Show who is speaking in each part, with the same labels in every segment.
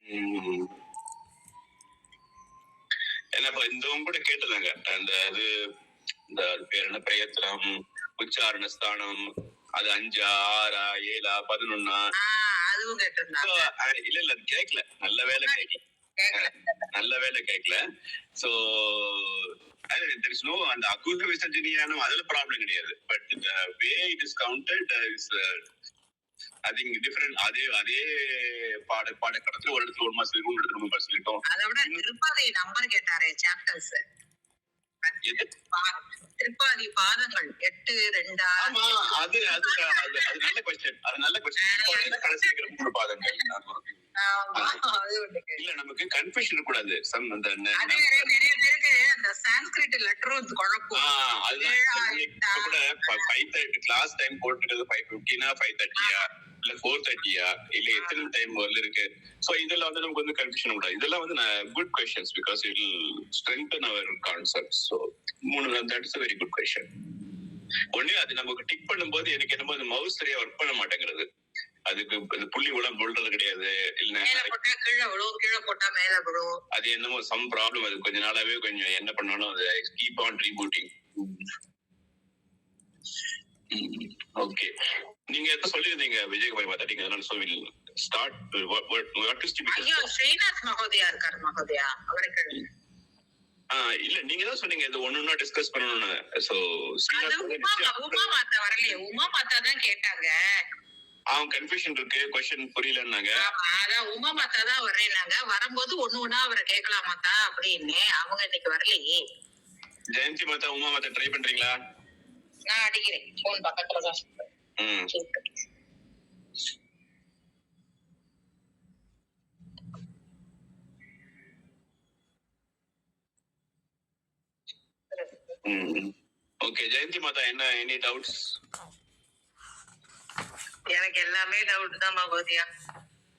Speaker 1: ம். ஏன்னா இப்ப இந்தவங்க கூட கேட்டிருந்தாங்க. அந்த இது இந்த பேர் என்ன பிரயத்தனம், உச்சாரண ஸ்தானம், அது 5 6 7 11
Speaker 2: அதுவும் கேட்டிருந்தாங்க.
Speaker 1: இல்ல இல்ல அது கேட்கல. நல்ல வேலை கேட்கல. நல்ல வேலை கேட்கல. சோ there is no அந்த அக்யூசிவ் விசர்ஜனியானும் அதுல ப்ராப்ளம் கிடையாது. But the way it is counted is I think different. அதே பாடக்கடத்துல ஒரு இடத்துல 1 மாசம் சொல்லிட்டோம், ஒரு இடத்துல 3 மாசம் சொல்லிட்டோம்.
Speaker 2: அதை விட திருப்பாதை நம்பர் கேட்டாரே சாப்டர்ஸ். திருப்பாதி பாதங்கள் 8 2.
Speaker 1: ஆமா அது நல்ல क्वेश्चन. அது நல்ல क्वेश्चन. கடைசி இருக்கிற 3 பாதங்கள். இல்ல நமக்கு கன்ஃபியூஷன் இருக்க கூடாது.
Speaker 2: நிறைய பேருக்கு அந்த சான்ஸ்கிரிட் லெட்டரும் குழப்பம்.
Speaker 1: இப்ப கூட 5:30 கிளாஸ் டைம் போட்டுக்கிறது 5:15 5:30 இல்ல 4:30 இல்ல எத்தனை டைம் வரல இருக்கு. சோ இதெல்லாம் வந்து நமக்கு வந்து கன்ஃபியூஷன் கூடாது. இதெல்லாம் வந்து good questions because it will strengthen our concepts. So that is a very good question. ஒண்ணு அது நமக்கு டிக் பண்ணும்போது எனக்கு என்னமோ அந்த மவுஸ் சரியா ஒர்க் பண்ண மாட்டேங்கிறது. அதுக்கு புள்ளி உலம் போல்றது கிடையாது. இல்ல
Speaker 2: கீழே போட்டா மேல விழும்.
Speaker 1: அது என்னமோ சம் ப்ராப்ளம். அது கொஞ்ச நாளாவே கொஞ்சம் என்ன பண்ணாலும் அது கீப் ஆன் ரீபூட்டிங். ஓகே நீங்க எதை சொல்லிருந்தீங்க விஜயகுமார் மாத்தாட்டீங்க. அதனால சொல்லுவீங்க start what is to be.
Speaker 2: ஐயோ ஸ்ரீநாத் மகோதயா இருக்காரு. மகோதயா அவருக்கு
Speaker 1: இல்ல நீங்க தான் சொன்னீங்க இது ஒண்ணா டிஸ்கஸ் பண்ணனும்னு. சோ
Speaker 2: உமா மாத்தா வரலையே. உமா மாத்தா தான் கேட்டாங்க.
Speaker 1: அவங்க கன்ஃபியூஷன் இருக்கு, क्वेश्चन புரியலன்னாங்க.
Speaker 2: அதான் உமா மாத்தா தான் வரேனாங்க. வரும்போது ஒண்ணா அவரை கேட்கலாம் மாத்தா அப்படின்னு. அவங்க இன்னைக்கு வரலையே.
Speaker 1: ஜெயந்தி மாத்தா உமா மாத்தா ட்ரை பண்றீங்களா?
Speaker 2: நான் அடிக்கிறேன் போன் பக்கத்துல தான்.
Speaker 1: ஓகே ஜெயந்தி மாதா என்ன எனி டவுட்ஸ்?
Speaker 2: எனக்கு எல்லாமே டவுட் தான் மகோதியா.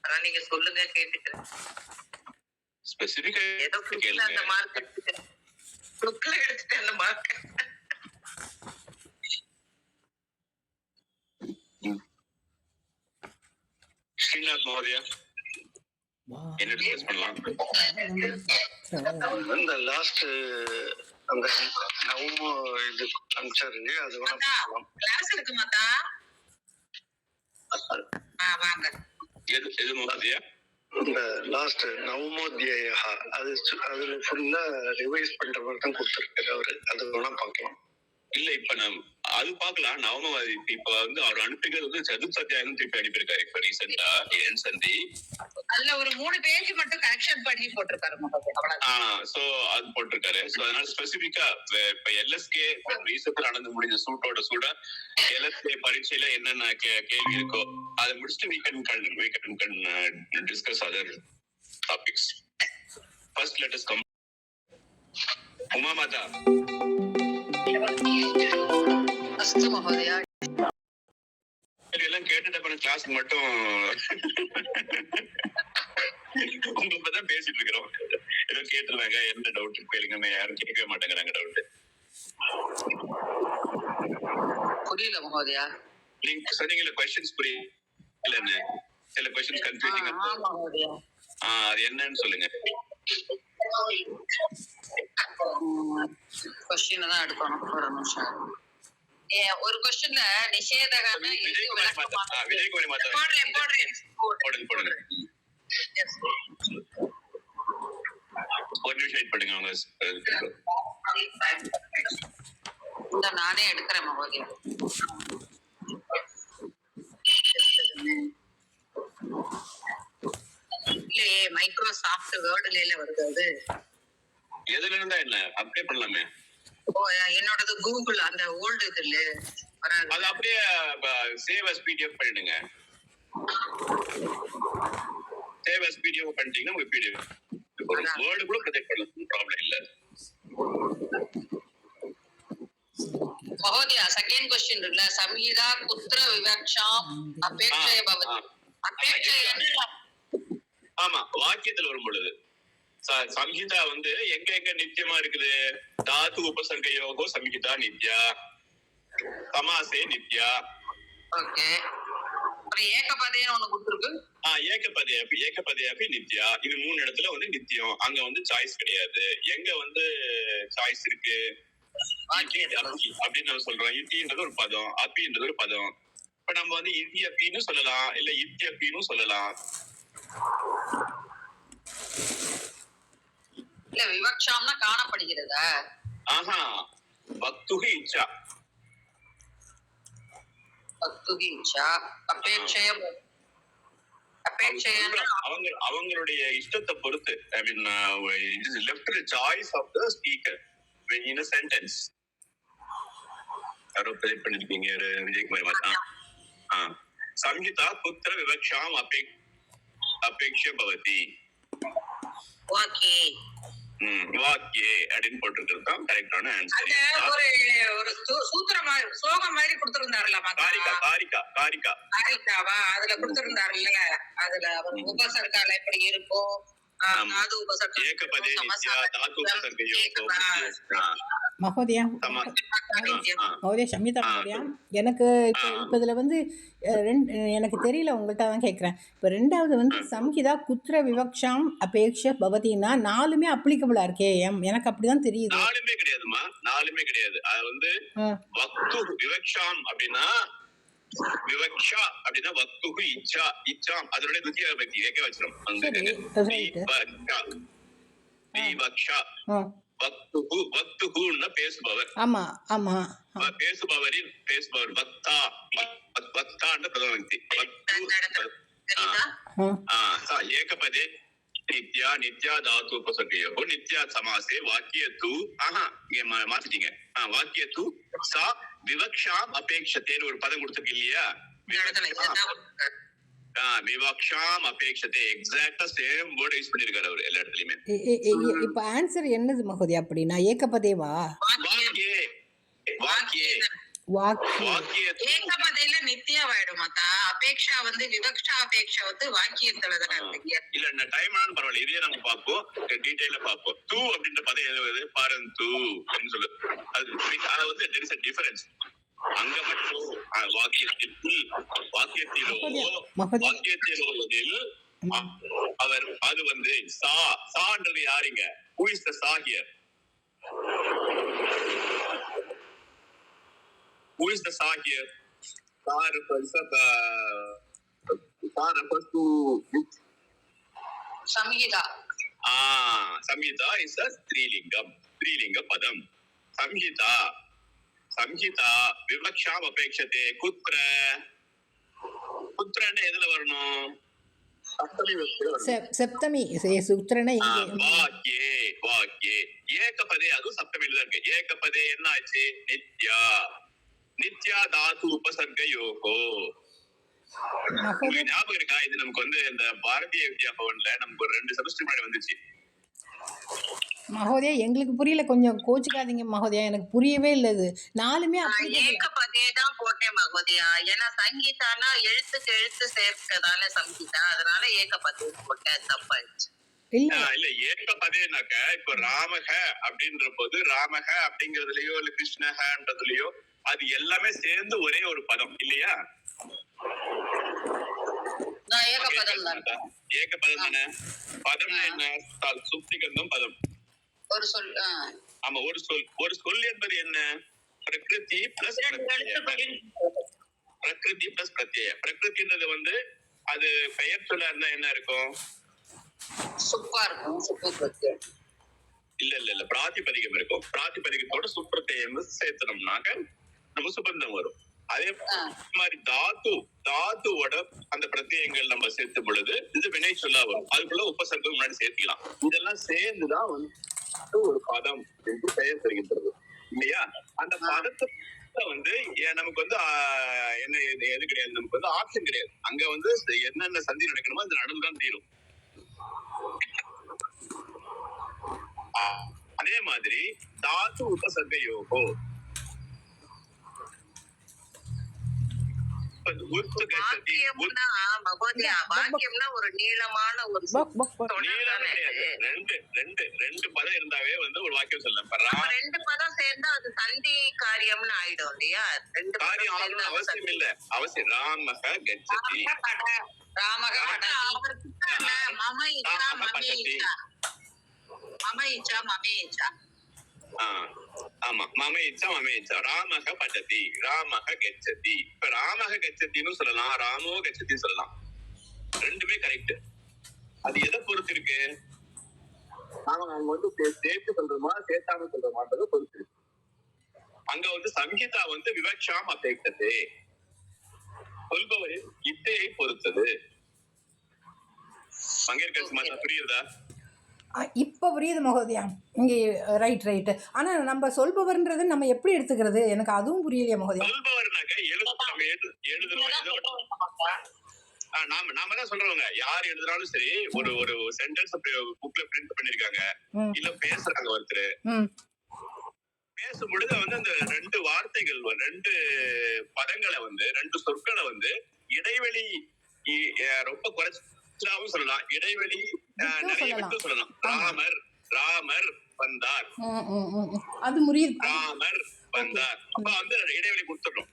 Speaker 2: அதான் நீங்க சொல்லுங்க கேட்டுக்கிறேன்.
Speaker 1: ஸ்பெசிபிக்கா
Speaker 2: ஏதோ கேளுங்க. அந்த மார்க் எடுத்துட்டேன். புக்ல எடுத்துட்டேன் அந்த மார்க்.
Speaker 1: ஸ்ரீநாத் மகோதயா என்ன டிஸ்கஸ் பண்ணலாம்?
Speaker 3: அந்த லாஸ்ட் அந்த நவமோ இது அனுப்பிச்சாருங்க. அது
Speaker 2: கிளாஸ் இருக்கு மாதா. வாங்க.
Speaker 1: எது மகோதயா?
Speaker 3: இந்த லாஸ்ட் நவமோத்யய அதுல ஃபுல்லா ரிவைஸ் பண்ற மாதிரி தான் கொடுத்துருக்காரு அவரு. அது வேணா பார்க்கலாம்.
Speaker 1: இல்ல இப்ப நான் அது பாக்கலாம். நவம இப்ப வந்து அவர் அனுப்பிக்கிறது வந்து சதுர்த்த அத்தியாயம் திருப்பி அனுப்பியிருக்காரு. இப்ப ரீசெண்டா என் சந்தி
Speaker 2: அதுல ஒரு 3 பேஜ் மட்டும் கரெக்ஷன் பண்ணி போட்டிருக்காரு.
Speaker 1: சோ அது போட்டிருக்காரு. சோ அதனால ஸ்பெசிபிக்கா இப்ப எல்எஸ்கே ரீசெண்டா நடந்து முடிஞ்ச சூட்டோட சூட எல்எஸ்கே பரீட்சையில என்னென்ன கேள்வி இருக்கோ அதை முடிச்சுட்டு we can discuss other topics. First let us come Uma மாதா.
Speaker 2: அஸ்து மகோதயா.
Speaker 1: எல்லாம் கேட்டுட்டு அப்புறம் கிளாஸ்க்கு மட்டும் உங்களுக்கு தான் பேசிட்டு இருக்கிறோம். ஏதோ கேட்டுருந்தாங்க என்ன டவுட் கேளுங்க. யாரும் கேட்கவே மாட்டேங்கிறாங்க டவுட்.
Speaker 2: புரியல மகோதயா.
Speaker 1: நீங்க சொன்னீங்கல்ல क्वेश्चंस புரியலன்னு. சில क्वेश्चंस கன்ஃபியூசிங்கா இருக்கு. அது என்னன்னு சொல்லுங்க.
Speaker 2: क्वेश्चन தான் எடுக்கணும். ஒரு நிமிஷம். ஒரு क्वेश्चनல நிஷேதகான
Speaker 1: விஜயகுமார் மாதா போடுங்க. ஒரு நிமிஷம் வெயிட் பண்ணுங்க. அவங்க
Speaker 2: நானே எடுக்கிறேன் மகோதயா. இல்லையே மைக்ரோசாஃப்ட் வேர்ட்ல வருது. அது
Speaker 1: எதுல இருந்தா என்ன அப்ளை பண்ணலாமே.
Speaker 2: என்னோடது கூகுள் அந்த ஓல்ட் இதுல வராது.
Speaker 1: அது அப்படியே சேவ் as pdf பண்ணிடுங்க. சேவ் as pdf பண்ணிட்டீங்கன்னா உங்க pdf வேர்ட் கூட ப்ரொஜெக்ட் பண்ணலாம். ப்ராப்ளம் இல்ல.
Speaker 2: மகோதயா செகண்ட் क्वेश्चन இருக்குல சம்ஹிதா புத்திர விவக்ஷாம் அபேக்ஷய பவதி. அபேக்ஷய
Speaker 1: ஆமா வாக்கியத்துல வரும் பொழுது சம்ஹிதா வந்து எங்க எங்க நித்தியமா இருக்குது. தாத்து உபசர்க யோகோ சம்ஹிதா நித்யா, சமாசே நித்யா.
Speaker 2: ஓகே அப்புறம் ஏகபதேன்னு ஒண்ணு கொடுத்துருக்கு.
Speaker 1: ஏகபதேபி நித்யா. இது 3 இடத்துல வந்து நித்தியம். அங்க வந்து சாய்ஸ் கிடையாது. எங்க வந்து சாய்ஸ் இருக்கு? அப்படின்னு நம்ம சொல்றோம். இட்டின்றது ஒரு பதம், அப்பின்றது ஒரு பதம். இப்ப நம்ம வந்து இத்தி அப்பின்னு சொல்லலாம், இல்ல இத்தி அப்பின்னு சொல்லலாம்.
Speaker 2: இல்ல விவக்ஷாம்னா காணப்படுகிறதா?
Speaker 1: ஆஹா, வக்துஹு இச்சா.
Speaker 2: வக்துஹு இச்சா, அபேட்சய
Speaker 1: அவங்களுடைய இஷ்டத்தை பொறுத்து. I mean it is left to the choice of the speaker when in a sentence. யாரோ ப்ளே பண்ணிருக்கீங்க விஜயகுமார் மாதா. சம்ஹிதா புத்திர விவக்ஷாம் அபேக்ஷ பவதி.
Speaker 2: ஓகே.
Speaker 1: வாக்கியே அப்படின்னு போட்டுருக்கிறது தான் கரெக்டான ஆன்சர்.
Speaker 2: ஒரு சூத்திரம் மாதிரி ஸ்லோகம் மாதிரி கொடுத்திருந்தாருல காரிகாவா அதுல கொடுத்திருந்தாருல்ல, அதுல அவர் உபசர்கால எப்படி இருக்கும், தாது உபசர்க்கம்,
Speaker 1: ஏகபதே நித்யா தாது உபசர்க்கயோகோ.
Speaker 4: மகோதயா சம்ஹிதா மகோதயா, எனக்கு இப்போ இதில் வந்து எனக்கு தெரியல, உங்கள்கிட்ட தான் கேட்குறேன். இப்போ ரெண்டாவது வந்து சம்ஹிதா குத்திர விவக்ஷாம் அபேக்ஷ பவதினா 4மே அப்ளிகபிளா இருக்கே. எனக்கு அப்படிதான் தெரியுது.
Speaker 1: 4மே கிடையாதுமா, 4மே கிடையாது. அது வந்து வக்து விவக்ஷாம் அப்படின்னா விவக்ஷா அப்படின்னா வக்துஹு இச்சா. இச்சாம் அதனுடைய துத்தியா விபக்தி ஏகவச்சனம். விவக்ஷா வக்துஹுன்னா பேசுபவர்.
Speaker 4: ஆமா ஆமா,
Speaker 1: பேசுபவர் வக்தா. வக்தான்ற பிரதம விபக்தி. ஏகபதே நித்யா நித்யா தாது உபசர்க்கயோகோ நித்யா சமாசே வாக்கியத்து. மாத்திட்டீங்க. வாக்கியத்து சா விவக்ஷாம் அபேக்ஷத்தேன்னு ஒரு பதம் கொடுத்திருக்கு இல்லையா? விவக்ஷாம் அபேக்ஷத்தே எக்ஸாக்ட்டா சேம் வேர்ட் யூஸ் பண்ணிருக்காரு அவர் எல்லா இடத்துலயுமே.
Speaker 4: இப்ப ஆன்சர் என்னது மகோதயா? அப்படின்னா ஏகபதேவா?
Speaker 2: ஏகபதையில நித்யாவாயிடுமாக்கா. அபேக்ஷா வந்து விவக்ஷா அபேக்ஷா வந்து வாக்கியத்துல தானே இருக்கு.
Speaker 1: இல்ல நான் டைம் ஆனாலும் பரவாயில்ல, இதே நம்ம பார்ப்போம், டீடைலா பார்ப்போம். தூ அப்படின்ற பதம் எழுதுவது பரந்து அப்படின்னு சொல்லு. அது வந்து there is a difference. அங்க மட்டும் வாக்கியத்திலோ அவர் அது வந்து சான்றது யாருங்க? who is the sa here? Who is the sa here? Sa refers to
Speaker 2: Samhita.
Speaker 1: Samhita is a strilinga padam. Samhita vivaksham apekshate kutra. Kutrana எதுல வரணும்?
Speaker 4: சப்தமி சுத்திரனை
Speaker 1: வாக்கியே ஏகபதே. அதுவும் சப்தமில தான் இருக்கு. ஏகபதே என்ன ஆச்சு? நித்யா நித்யா தாது உபசர்க்கயோகோ. ஞாபகம் இருக்கா? இது நமக்கு வந்து இந்த பாரதிய வித்யா பவன்ல நமக்கு ஒரு 2 செமஸ்டர் முன்னாடி வந்துச்சு.
Speaker 4: மகோதயா எங்களுக்கு புரியல, கொஞ்சம் கோச்சுக்காதீங்க மகோதயா, எனக்கு புரியவே இல்லை. இது 4மே
Speaker 2: ஏகபதே தான் போட்டேன் மகோதயா. ஏன்னா சங்கீதானா எழுத்துக்கு எழுத்து சேர்க்கிறதால சங்கீதா, அதனால ஏகபதே போட்டேன். தப்பாயிடுச்சு.
Speaker 4: இல்ல
Speaker 1: ஏகபதேனாக்க இப்ப ராமக அப்படின்ற போது ராமக அப்படிங்கறதுலயோ இல்ல கிருஷ்ணஹன்றதுலயோ அது எல்லாமே சேர்ந்து ஒரே ஒரு பதம் இல்லையா?
Speaker 2: ஏகபதம்
Speaker 1: தானே. பதம் என்ன? சுப்திகந்தம் பதம்.
Speaker 2: ஒரு சொல்.
Speaker 1: ஆமா, ஒரு சொல் என்பது என்ன? பிரகிருதி பிளஸ் பிரத்யய. பிரகிருதின்றது வந்து அது பெயர் சொல்ல இருந்தா என்ன இருக்கும்?
Speaker 2: சுப்பா இருக்கும். சுப்பு பிரத்யம்.
Speaker 1: இல்ல பிராதிபதிகம் இருக்கும். பிராதிபதிகத்தோட சுப்பிரத்யம் சேர்த்தனம்னாக்க நம்ம சுபந்தம் வரும். அதே மாதிரி தாத்துவோட அந்த பிரத்யங்கள் நம்ம சேர்த்து பொழுது இது வினை சொல்லா வரும். அதுக்குள்ள உபசர்க்கம் முன்னாடி சேர்த்துக்கலாம். இதெல்லாம் சேர்ந்துதான் வந்து ஒரு பதம் என்று பெயர் தெரிகின்றது இல்லையா? அந்த பதத்தை வந்து நமக்கு வந்து என்ன எது கிடையாது, நமக்கு வந்து ஆப்ஷன் கிடையாது. அங்க வந்து என்னென்ன சந்தி நடக்கணுமோ அது நடந்துதான் தீரும். அதே மாதிரி தாத்து உபசர்க்கயோகோ
Speaker 2: வாக்கியம்னா ஒரு நீளமான ஒரு
Speaker 1: ரெண்டு பதம் இருந்தாவே வந்து ஒரு வாக்கியம் சொல்லலாம்.
Speaker 2: 2 பதம் சேர்ந்தா அது சந்தி காரியம்னு ஆயிடும் இல்லையா? ரெண்டு
Speaker 1: காரியம்
Speaker 2: பதம்
Speaker 1: ஆகணும்னு
Speaker 2: சேர்ந்தா
Speaker 1: அவசியம் இல்ல. அவசியம் ராமக கச்சதி
Speaker 2: ராமக படதி. மம இச்சா மமே இச்சா. மம இச்சா மமே இச்சா.
Speaker 1: ஆமா மம இச்சா மமே இச்சா ராமக படதி ராமக கச்சதி. இப்ப ராமக கச்சத்தின்னு சொல்லலாம், ராமோ கச்சத்தின்னு சொல்லலாம். ரெண்டுமே கரெக்ட். அது எதை பொறுத்து இருக்கு? நாம வந்து சேர்த்து சொல்றோமா சேர்த்தாம சொல்றோமான்றத பொறுத்து இருக்கு. அங்க வந்து சங்கீதா வந்து விவக்ஷாம் அபேக்ஷதே, சொல்பவரின் இச்சையை பொறுத்தது. பங்கேற்க மாட்டா, புரியுதா?
Speaker 4: இப்போ புரியுது மகோதயா. இங்கே ரைட். ஆனால் நம்ம சொல்பவர்ன்றது நம்ம எப்படி எடுத்துக்கிறது? எனக்கு அதுவும் புரியலையா மகோதயா.
Speaker 1: சொல்பவர்னாக்க எழுதுறோம். நாம தான் சொல்றவங்க. யார் எழுதுனாலும் சரி, ஒரு சென்டென்ஸ் புக்ல பிரிண்ட் பண்ணிருக்காங்க, இல்ல பேசுறாங்க ஒருத்தர், பேசும் பொழுது வந்து அந்த ரெண்டு வார்த்தைகள், ரெண்டு பதங்களை வந்து, ரெண்டு சொற்களை வந்து இடைவெளி ரொம்ப குறைச்சாவும் சொல்லலாம், இடைவெளி நிறைய விட்டு சொல்லலாம். ராமர் வந்தார்,
Speaker 4: அது முடியுது.
Speaker 1: ராமர் வந்தார், அப்ப வந்து இடைவெளி கொடுத்துடுறோம்.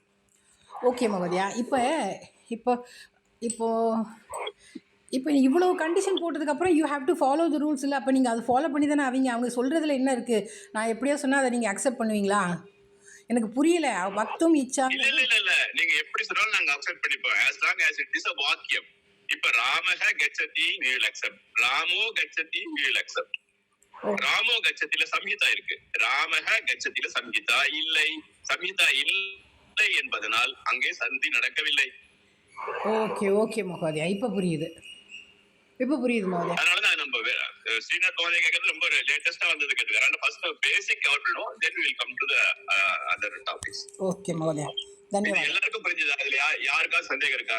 Speaker 4: ஓகே மகோதயா. இப்போ இவ்வளோ கண்டிஷன் போட்டதுக்கப்புறம் you have to follow the rules. இல்லை, அப்போ நீங்கள் அதை ஃபாலோ பண்ணி தானே அவங்க சொல்கிறதுல என்ன இருக்குது? நான் எப்படியோ சொன்னால் அதை நீங்கள் அக்செப்ட் பண்ணுவீங்களா? எனக்கு புரியல. பக்தும் இச்சா
Speaker 1: இல்ல நீங்க எப்படி சொன்னாலும் நாங்க அக்செப்ட் பண்ணிப்போம், as long as it is a வாக்கியம். இப்ப ராமக கச்சதி we will accept, ராமோ கச்சதி we will accept. ராமோ கச்சதில சம்ஹிதா இருக்கு, ராமக கச்சதில சம்ஹிதா இல்லை. சம்ஹிதா இல்லை என்பதனால் அங்கே சந்தி நடக்கவில்லை.
Speaker 4: ஓகே மகோதயா. இப்போ புரியுது மகோதயா.
Speaker 1: அதனாலதான் நம்ம ஸ்ரீநாத் மகோதயா கேட்கறது ரொம்ப லேட்டஸ்டா வந்தது கேட்டுக்கிறேன். ஃபர்ஸ்ட் பேசிக் கவர் பண்ணுவோம், then we will come to the other topics.
Speaker 4: Okay மகோதயா, தன்யவாதம்.
Speaker 1: எல்லாருக்கும் புரிஞ்சதா? அதுல யாருக்கா சந்தேகம் இருக்கா?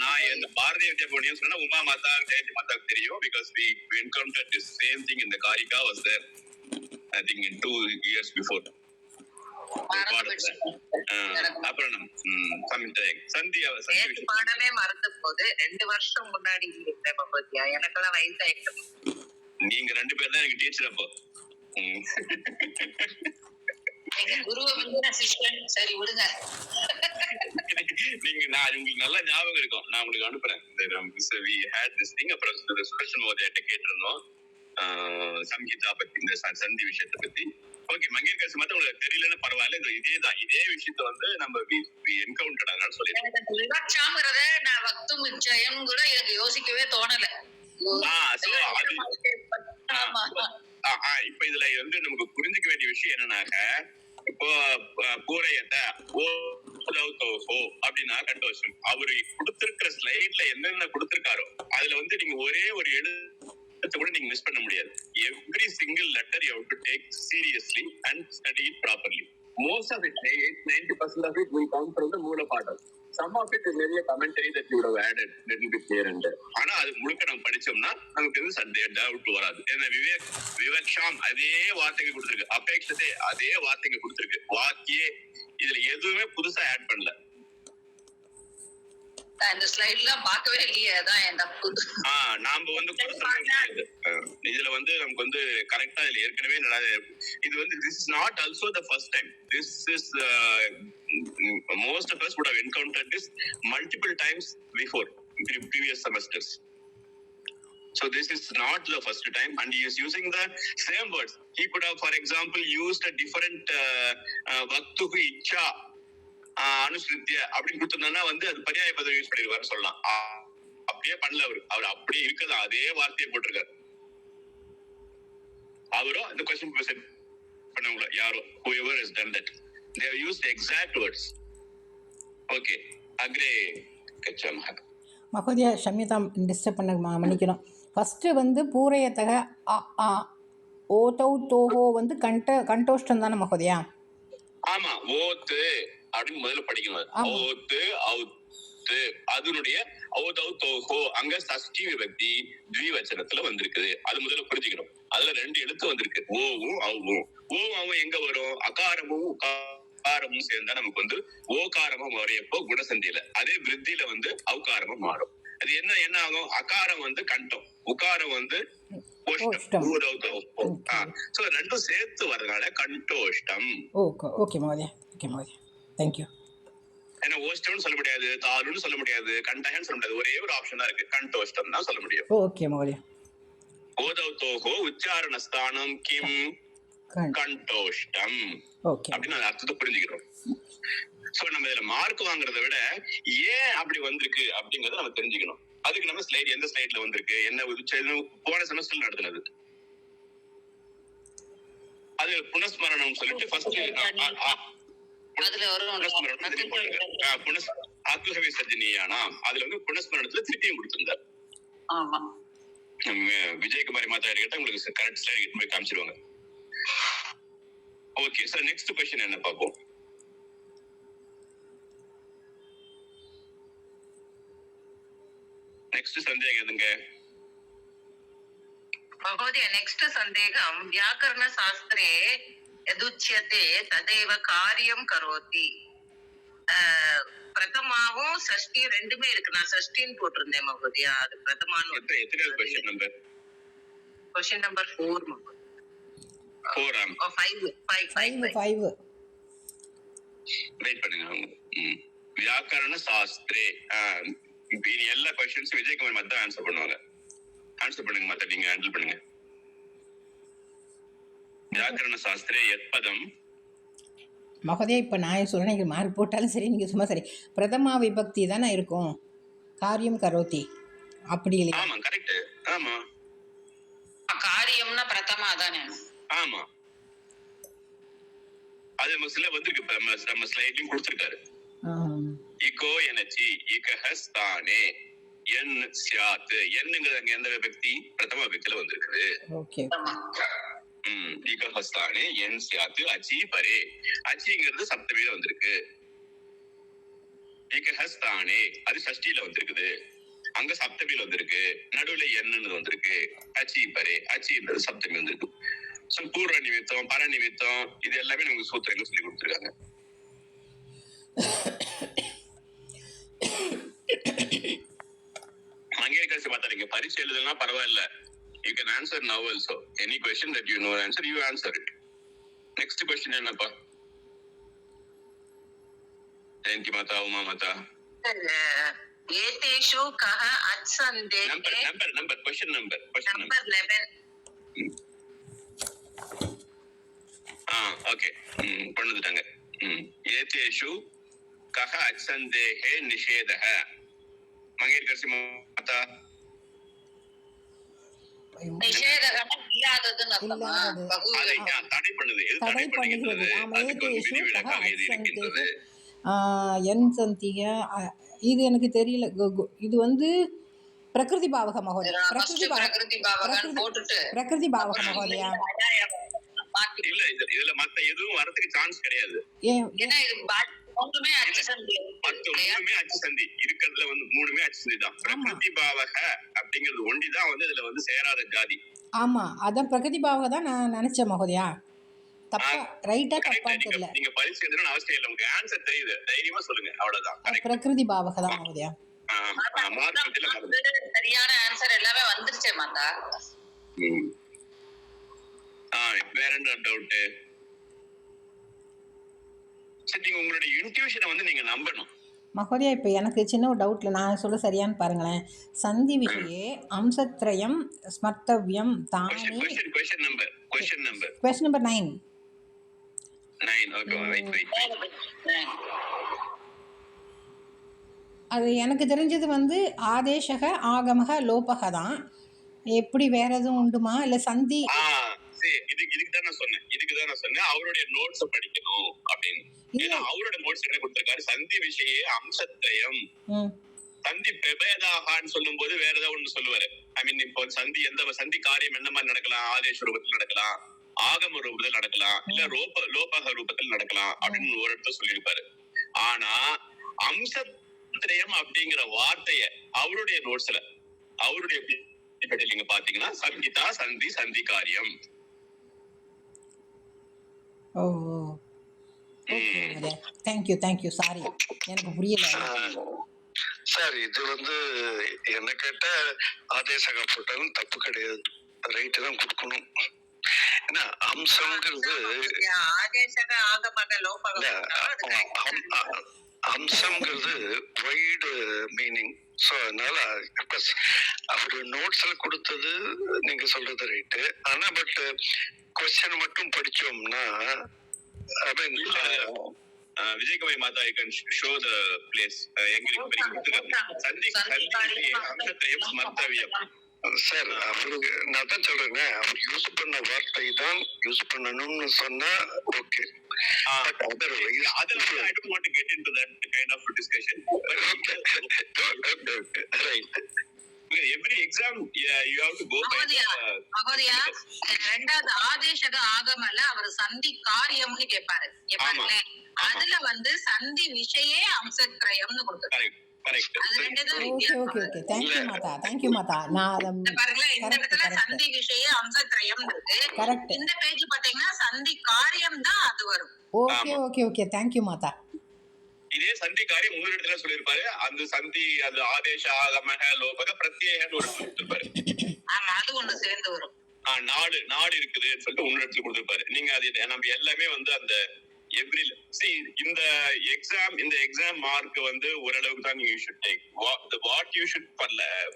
Speaker 1: நான் இந்த பாரதிய வித்யா பவனியம் சொன்னா உமா மாதா ஜெயந்தி மாதாவுக்கு தெரியும், because we encountered this same thing in the Karika was there, I think in 2 years before. அப்புறம்
Speaker 2: பாடமே மறந்து போது 2 வருஷம் முன்னாடி பகவதியா, எனக்கெல்லாம் வயசாயிட்டு.
Speaker 1: நீங்க 2 பேர் தான் எனக்கு டீச்சர். அப்போ
Speaker 2: சரி விடுங்க.
Speaker 1: நீங்க நான் உங்களுக்கு நல்ல ஞாபகம் இருக்கும், நான் உங்களுக்கு அனுப்புறேன். அப்புறம் சுதர்ஷன் மோதியாட்ட கேட்டிருந்தோம் சங்கீதா பத்தி, இந்த சந்தி விஷயத்தை பத்தி. ஓகே, மங்கேஷ்கர் மட்டும் உங்களுக்கு தெரியலன்னு பரவாயில்ல, இதே விஷயத்த வந்து நம்ம என்கவுண்டர் ஆனாலும் சொல்லிடுறேன்.
Speaker 2: விவக்ஷாம்ங்கறத நான் வக்தும் இச்சையும் கூட எனக்கு யோசிக்கவே தோணல.
Speaker 1: இப்ப இதுல வந்து நமக்கு புரிஞ்சுக்க வேண்டிய விஷயம் என்னன்னாக்க, இப்போ பூரையத்தை அப்படின்னா கன்வர்ஷன். அவரு கொடுத்திருக்கிற ஸ்லைட்ல என்னென்ன கொடுத்திருக்காரோ அதுல வந்து நீங்க ஒரே ஒரு எழுத்து கூட நீங்க மிஸ் பண்ண முடியாது. Every single letter you have to take seriously and study it properly. Most of it, 90% of it will come from the மூல பாடல். Some of it is maybe a commentary that you would have added little bit here and there. ஆனா அது முழுக்க நம்ம படிச்சோம்னா நமக்கு வந்து doubt வராது. ஏன்னா விவக்ஷாம் அதே வார்த்தைக்கு கொடுத்திருக்கு, அபேக்ஷதே அதே வார்த்தைக்கு கொடுத்திருக்கு, வாக்கியே இதுல எதுவுமே புதுசா ஆட் பண்ணல.
Speaker 2: இந்த ஸ்லைட்லாம் பார்க்கவே இல்லையே, அதான் என் தப்பு.
Speaker 1: நாம வந்து இதுல வந்து நமக்கு வந்து கரெக்டா இதுல ஏற்கனவே இது வந்து this is not also the first time. This is most of us would have encountered this multiple times before in previous semesters. So this is not the first time, and he is using the same words. He could have, for example, used a different vaktuhu icha அனுஸ்ருத்திய அப்படின்னு கொடுத்திருந்தா வந்து அது பரியாய பதவி use பண்ணிருவாரு சொல்லலாம். அப்படியே பண்ணல, அவர் அப்படியே இருக்குதா அதே வார்த்தையை போட்டிருக்காரு. அவரும் அந்த கொஸ்டின் பண்ணவங்கள யாரோ whoever has done that, they have used the exact words. Okay, அக்ரே கச்சமஹ.
Speaker 4: மகோதயா ஷம்யதாம் டிஸ்டர்ப் பண்ண மன்னிக்கணும். ஃபஸ்ட்டு வந்து பூரையத்தக ஓதௌ தோஹோ வந்து கண்டோஷ்டம் தானே மகோதயா?
Speaker 1: ஆமா, ஓத்து அப்படின்னு முதல்ல படிக்கணும். ஓத்து அவுத்து அதனுடைய ஔதௌ தோஹோ அங்க சஷ்டி விபக்தி த்விவச்சனத்துல வந்திருக்குது. அது முதல்ல புரிஞ்சுக்கணும். அதுல 2 எழுத்து வந்திருக்கு, ஓவும் அவும். ஓவும் அவும் எங்க வரும்? அகாரமும் உகாரமும் சேர்ந்தா நமக்கு வந்து ஓகாரமும் வரையப்போ குணசந்தியில, அதே விருத்தியில வந்து அவுகாரமும் மாறும். அது என்ன ஆகும்? அகாரம் வந்து கண்டம், உகாரம் வந்து
Speaker 4: ஓஷ்டம்.
Speaker 1: ஓஷ்டம் சோ ரெண்டும் சேர்த்து வரதுனால கண்டோஷ்டம்.
Speaker 4: ஓகே மகோதயா, ஓகே மகோதயா, தேங்க்யூ.
Speaker 1: ஏன்னா ஓஷ்டம்னு சொல்ல முடியாது, தாலுன்னு சொல்ல முடியாது, கண்டகன்னு சொல்ல முடியாது, ஒரே ஒரு ஆப்ஷன் தான் இருக்கு, கண்டோஷ்டம் தான் சொல்ல முடியும்.
Speaker 4: ஓகே மகோதயா.
Speaker 1: ஓதௌதோஹோ உச்சாரணஸ்தானம் கிம் கண்டோஷ்டம் அப்படின்னு அந்த அர்த்தத்தை புரிஞ்சுக்கிறோம். சோ நம்ம இதுல மார்க் வாங்குறத விட ஏன் அப்படி வந்திருக்கு அப்படிங்கறத நம்ம தெரிஞ்சுக்கணும். அதுக்கு நம்ம ஸ்லைட் எந்த ஸ்லைட்ல வந்திருக்கு, என்ன போன செமஸ்டர்ல நடத்துனது, அது புனஸ்மரணம் சொல்லிட்டு ஃபர்ஸ்ட் ஆத்ம விசர்ஜனியானா அதுல வந்து புனஸ்மரணத்துல திருப்பியும் கொடுத்திருந்தார். விஜயகுமாரி மாதா கிட்ட உங்களுக்கு கரெக்ட் ஸ்லைட் கிட்ட போய் காமிச்சிருவாங்க. ஓகே சார், நெக்ஸ்ட் क्वेश्चन என்ன பாப்போம். நெக்ஸ்ட் சந்தேகம் எதுங்க
Speaker 2: மகோதய? நெக்ஸ்ட் சந்தேகம், வியாக்கரண சாஸ்திரே எதுச்சியதே ததேவ காரியம் கரோதி. பிரதமாவும் சஷ்டி ரெண்டுமே இருக்கு. நான் சஷ்டின்னு போட்டிருந்தேன் மகோதயா, அது பிரதமான்னு.
Speaker 1: எத்தனை क्वेश्चन நம்பர்?
Speaker 2: क्वेश्चन नंबर 4 மகோதயா.
Speaker 4: 5
Speaker 1: வெயிட் பண்ணுங்க. வியாக்கரண சாஸ்திரே இது எல்லா क्वेश्चंस விஜயகுமார் மத்த ஆன்சர் பண்ணுவாங்க. ஆன்சர் பண்ணுங்க, மத்த நீங்க ஹேண்டில் பண்ணுங்க. வியாக்கரண சாஸ்திரே யத்பதம்
Speaker 4: மகோதயா. இப்போ நான் சொல்கிறேன், நீங்கள் மார்க் போட்டாலும் சரி, நீங்கள் சும்மா சரி, பிரதமா விபக்தி தானே இருக்கும், காரியம் கரோதி அப்படி இல்லையா?
Speaker 1: ஆமா கரெக்ட். ஆமா
Speaker 2: காரியம்னா பிரதமா தானே.
Speaker 1: ஆமா அது மஸ்ல வந்திருக்கு, நம்ம ஸ்லைட்லயும் கொடுத்திருக்காரு. இகோ எனச்சி இகஹ ஸ்தானே என் ஸ்யாத். என்னங்கிறது அங்க எந்த விபக்தி? பிரதம விபக்தியில வந்திருக்குது.
Speaker 4: ஓகே.
Speaker 1: இகஹ ஸ்தானே என் ஸ்யாத் அச்சி பரே. அச்சிங்கிறது சப்தமியில வந்திருக்கு. இகஹ ஸ்தானே அது ஷஷ்டியில வந்திருக்குது, அங்க சப்தமியில வந்திருக்கு, நடுவுல என்னன்னு வந்திருக்கு. அச்சி பரே, அச்சின்றது சப்தமி வந்திருக்கு. சோ பூர்வ நிமித்தம், பர நிமித்தம், இது எல்லாமே நமக்கு சூத்திரங்கள் சொல்லி கொடுத்திருக்காங்க. அங்கே கடைசி பார்த்தாங்க, பரீட்சை எழுதலாம் பரவாயில்ல, you can answer now also any question that you know answer, you answer it. next question என்னப்பா? ஜெயந்தி மாதா, உமா மாதா.
Speaker 2: ஏதேஷு கஹ அத்சந்தே
Speaker 1: number question number
Speaker 2: 11.
Speaker 1: Okay பண்ணுதுட்டாங்க. ஏதேஷு கஹ அத்சந்தேஹே நிஷேதஹ. Mangaiyarkarasi மாதா.
Speaker 2: நிஷேதகம் இல்லாததுன்னு அர்த்தமா?
Speaker 1: அதை தடை பண்ணுது. எது தடை பண்ணுகிறது? அதுக்கு ஒரு விதிவிலக்காக இது இருக்கின்றது.
Speaker 4: என் சந்திய இது எனக்கு தெரியல. இது வந்து பிரகிருதி பாவக மகோதயா. பிரகிருதி பாவக மகோதயா.
Speaker 1: இல்ல இதுல மத்த எதுவும் வரதுக்கு சான்ஸ் கிடையாது.
Speaker 2: ஏன்னா இது மூணுமே அச்சு சந்தி.
Speaker 1: மூணுமே அச்சு சந்தி இருக்கிறதுல வந்து மூணுமே அச்சு சந்தி தான். பிரகிருதி பாவக அப்படிங்கிறது ஒண்டிதான் வந்து இதுல வந்து சேராத ஜாதி.
Speaker 4: ஆமா, அதான் பிரகிருதி பாவக தான் நான் நினைச்சேன் மகோதயா. தப்பா ரைட்டா தப்பான்னு தெரியல.
Speaker 1: நீங்க பரிசு எழுதணும் அவசியம் இல்லை, உங்களுக்கு ஆன்சர் தெரியுது, தைரியமா சொல்லுங்க, அவ்வளவுதான்.
Speaker 4: பிரகிருதி பாவக தான் மகோதயா.
Speaker 2: சரியான ஆன்சர் எல்லாமே வந்துருச்சே மாதா.
Speaker 1: வேற என்ன டவுட்? சரி, நீங்க உங்களுடைய இன்ட்யூஷனை வந்து நீங்க நம்பணும்
Speaker 4: மகோதயா. இப்போ எனக்கு சின்ன ஒரு டவுட்ல நான் சொல்ல சரியான்னு பாருங்களேன். சந்தி விஷயே அம்சத்ரயம் ஸ்மர்த்தவ்யம் தானே.
Speaker 1: Question
Speaker 4: number 9.
Speaker 1: Okay, wait.
Speaker 4: அது எனக்கு தெரிஞ்சது வந்து ஆதேசக ஆகமக லோபக தான். எப்படி வேற எதுவும் உண்டுமா? இல்ல சந்தி
Speaker 1: இதுக்குதான் நான் சொன்னேன் அவருடைய நோட்ஸ் படிக்கணும் அப்படின்னு. ஏன்னா அவரோட நோட்ஸ் என்ன கொடுத்திருக்காரு? சந்தி விஷயே அம்சத்ரயம் சந்தி பிரபேதாகான்னு சொல்லும் போது வேற ஏதாவது ஒண்ணு சொல்லுவாரு. ஐ மீன், இப்போ சந்தி எந்த சந்தி காரியம் என்ன மாதிரி நடக்கலாம்? ஆதேச ரூபத்தில் நடக்கலாம், ஆகம ரூபத்தில் நடக்கலாம், இல்ல லோபக ரூபத்தில் நடக்கலாம் அப்படின்னு ஒரு இடத்துல சொல்லியிருப்பாரு. ஆனா அம்சத்ரயம் அப்படிங்கிற வார்த்தைய அவருடைய நோட்ஸ்ல, அவருடைய நீங்க பாத்தீங்கன்னா சங்கீதா சந்தி சந்தி காரியம்.
Speaker 4: ஓ, தேங்க்யூ. சாரி, எனக்கு புரியல
Speaker 3: சார். இது வந்து என்ன கேட்ட ஆதேசகம் போட்டாலும் தப்பு கிடையாது. ரைட்டு தான் கொடுக்கணும். ஏன்னா அம்சம்ங்கிறது
Speaker 2: ஆதேசக ஆகமக லோபக
Speaker 3: அம்சம்ங்கிறது வைடு மீனிங். ஸோ அதனால அவரு நோட்ஸ்ல கொடுத்தது நீங்க சொல்றது ரைட்டு. ஆனா பட் கொஸ்டின் மட்டும் படிச்சோம்னா
Speaker 1: விஜயகுமாரி மாதா I can show the place எங்களுக்கு சந்தி அம்சத்தையும் ஸ்மர்த்தவியம்
Speaker 3: சார். அவருக்கு நான் தான் சொல்றேங்க, அவர் யூஸ் பண்ண வார்த்தை தான் யூஸ் பண்ணணும்னு சொன்னா okay. Otherwise,
Speaker 1: I don't want to get into that kind of discussion.
Speaker 3: right.
Speaker 1: Every exam, yeah, you have to go by
Speaker 2: Mahodaya ரெண்டாவது ஆதேசக ஆகமல அவர் சந்தி காரியம்னு கேட்பாரு. அதுல வந்து சந்தி விஷயே அம்சத்ரயம்னு கொடுத்தாரு.
Speaker 4: ஓகே தேங்க்யூ மாதா, தேங்க்யூ மாதா. நான்
Speaker 2: பாருங்களா, இந்த இடத்துல சந்தி விஷய அம்சத்ரயம் இருக்கு.
Speaker 4: கரெக்ட்.
Speaker 2: இந்த பேஜ் பாத்தீங்கன்னா சந்தி காரியம் தான் அது வரும்.
Speaker 4: ஓகே தேங்க்யூ மாதா.
Speaker 1: இதே சந்தி காரியம் மூணு இடத்துல சொல்லிருப்பாரு. அந்த சந்தி அது ஆதேச ஆகமக லோபக பிரத்யேகன்னு ஒரு சொல்லிருப்பாரு.
Speaker 2: ஆமா, அது ஒண்ணு சேர்ந்து வரும்.
Speaker 1: நாடு இருக்குதுன்னு சொல்லிட்டு ஒன்னு இடத்துல கொடுத்திருப்பாரு. நீங்க அது நம்ம எல்லாமே வந்து அந்த எவ்ரி இந்த எக்ஸாம் மார்க் வந்து ஓரளவுக்கு தான் you should take what you should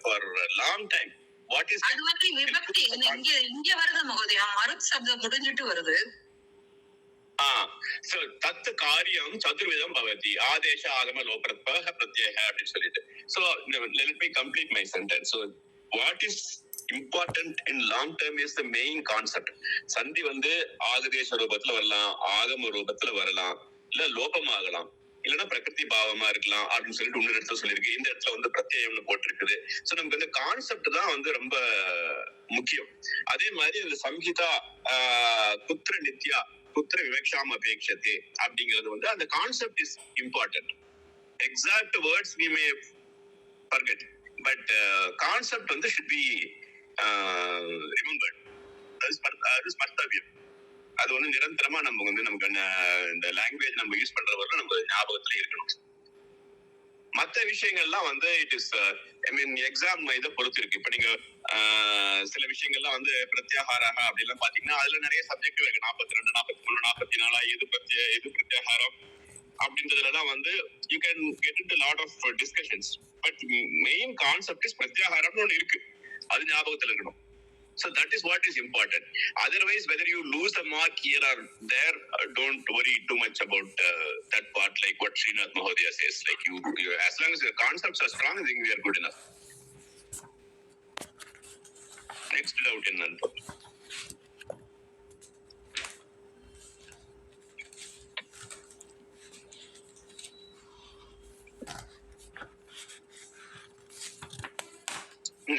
Speaker 1: for long time what is
Speaker 2: அது வந்து விபக்தி இங்க வருது மகோதயா, மருத் சப்தம் முடிஞ்சிட்டு வருது.
Speaker 1: so தத் காரியம் சதுர்விதம் பவதி ஆதேச ஆகம லோபக பிரத்யேக அப்படின்னு சொல்லிட்டு. so let me complete my sentence. so what is important in long term is the main concept. சந்தி வந்து ஆகதேச ரூபத்துல வரலாம், ஆகம ரூபத்துல வரலாம், இல்ல லோபமாகலாம், இல்லன்னா பிரகிருதி பாவமா இருக்கலாம் அப்படின்னு சொல்லிட்டு இன்னொரு இடத்துல சொல்லியிருக்கு. இந்த இடத்துல வந்து பிரத்யேகம்னு போட்டிருக்குது. சோ நமக்கு இந்த கான்செப்ட் தான் வந்து ரொம்ப முக்கியம். அதே மாதிரி இந்த சம்ஹிதா புத்திர நித்யா புத்திர விவக்ஷாம் அபேக்ஷதே அப்படிங்கிறது வந்து அந்த concept is important. Exact words we may forget but concept வந்து should be remembered. அது ஸ்மர்த்தவியம். அது வந்து நிரந்தரமா நம்ம வந்து நமக்கு இந்த லாங்குவேஜ் நம்ம யூஸ் பண்ற வரல நம்ம ஞாபகத்துல இருக்கணும். மற்ற விஷயங்கள்லாம் வந்து இட் இஸ் எக்ஸாம் இதை பொறுத்து இருக்கு. இப்ப நீங்க சில விஷயங்கள்லாம் வந்து பிரத்யாகாராக அப்படிலாம் பாத்தீங்கன்னா அதுல நிறைய சப்ஜெக்ட் இருக்கு. 42, 43, 44 எது பிரத்யாகாரம் அப்படின்றதுலாம் வந்து you can get into lot of discussions. But main concept is பிரத்யாகாரம்னு ஒண்ணு இருக்கு, அது ஞாபகத்துல இருக்கணும். So that is what is important. Otherwise, whether you lose a mark here or there, don't worry too much about that part. Like what Srinath Mahodaya says, like you, as long as your concepts are strong, I think we are good enough. Next doubt in Nanpa.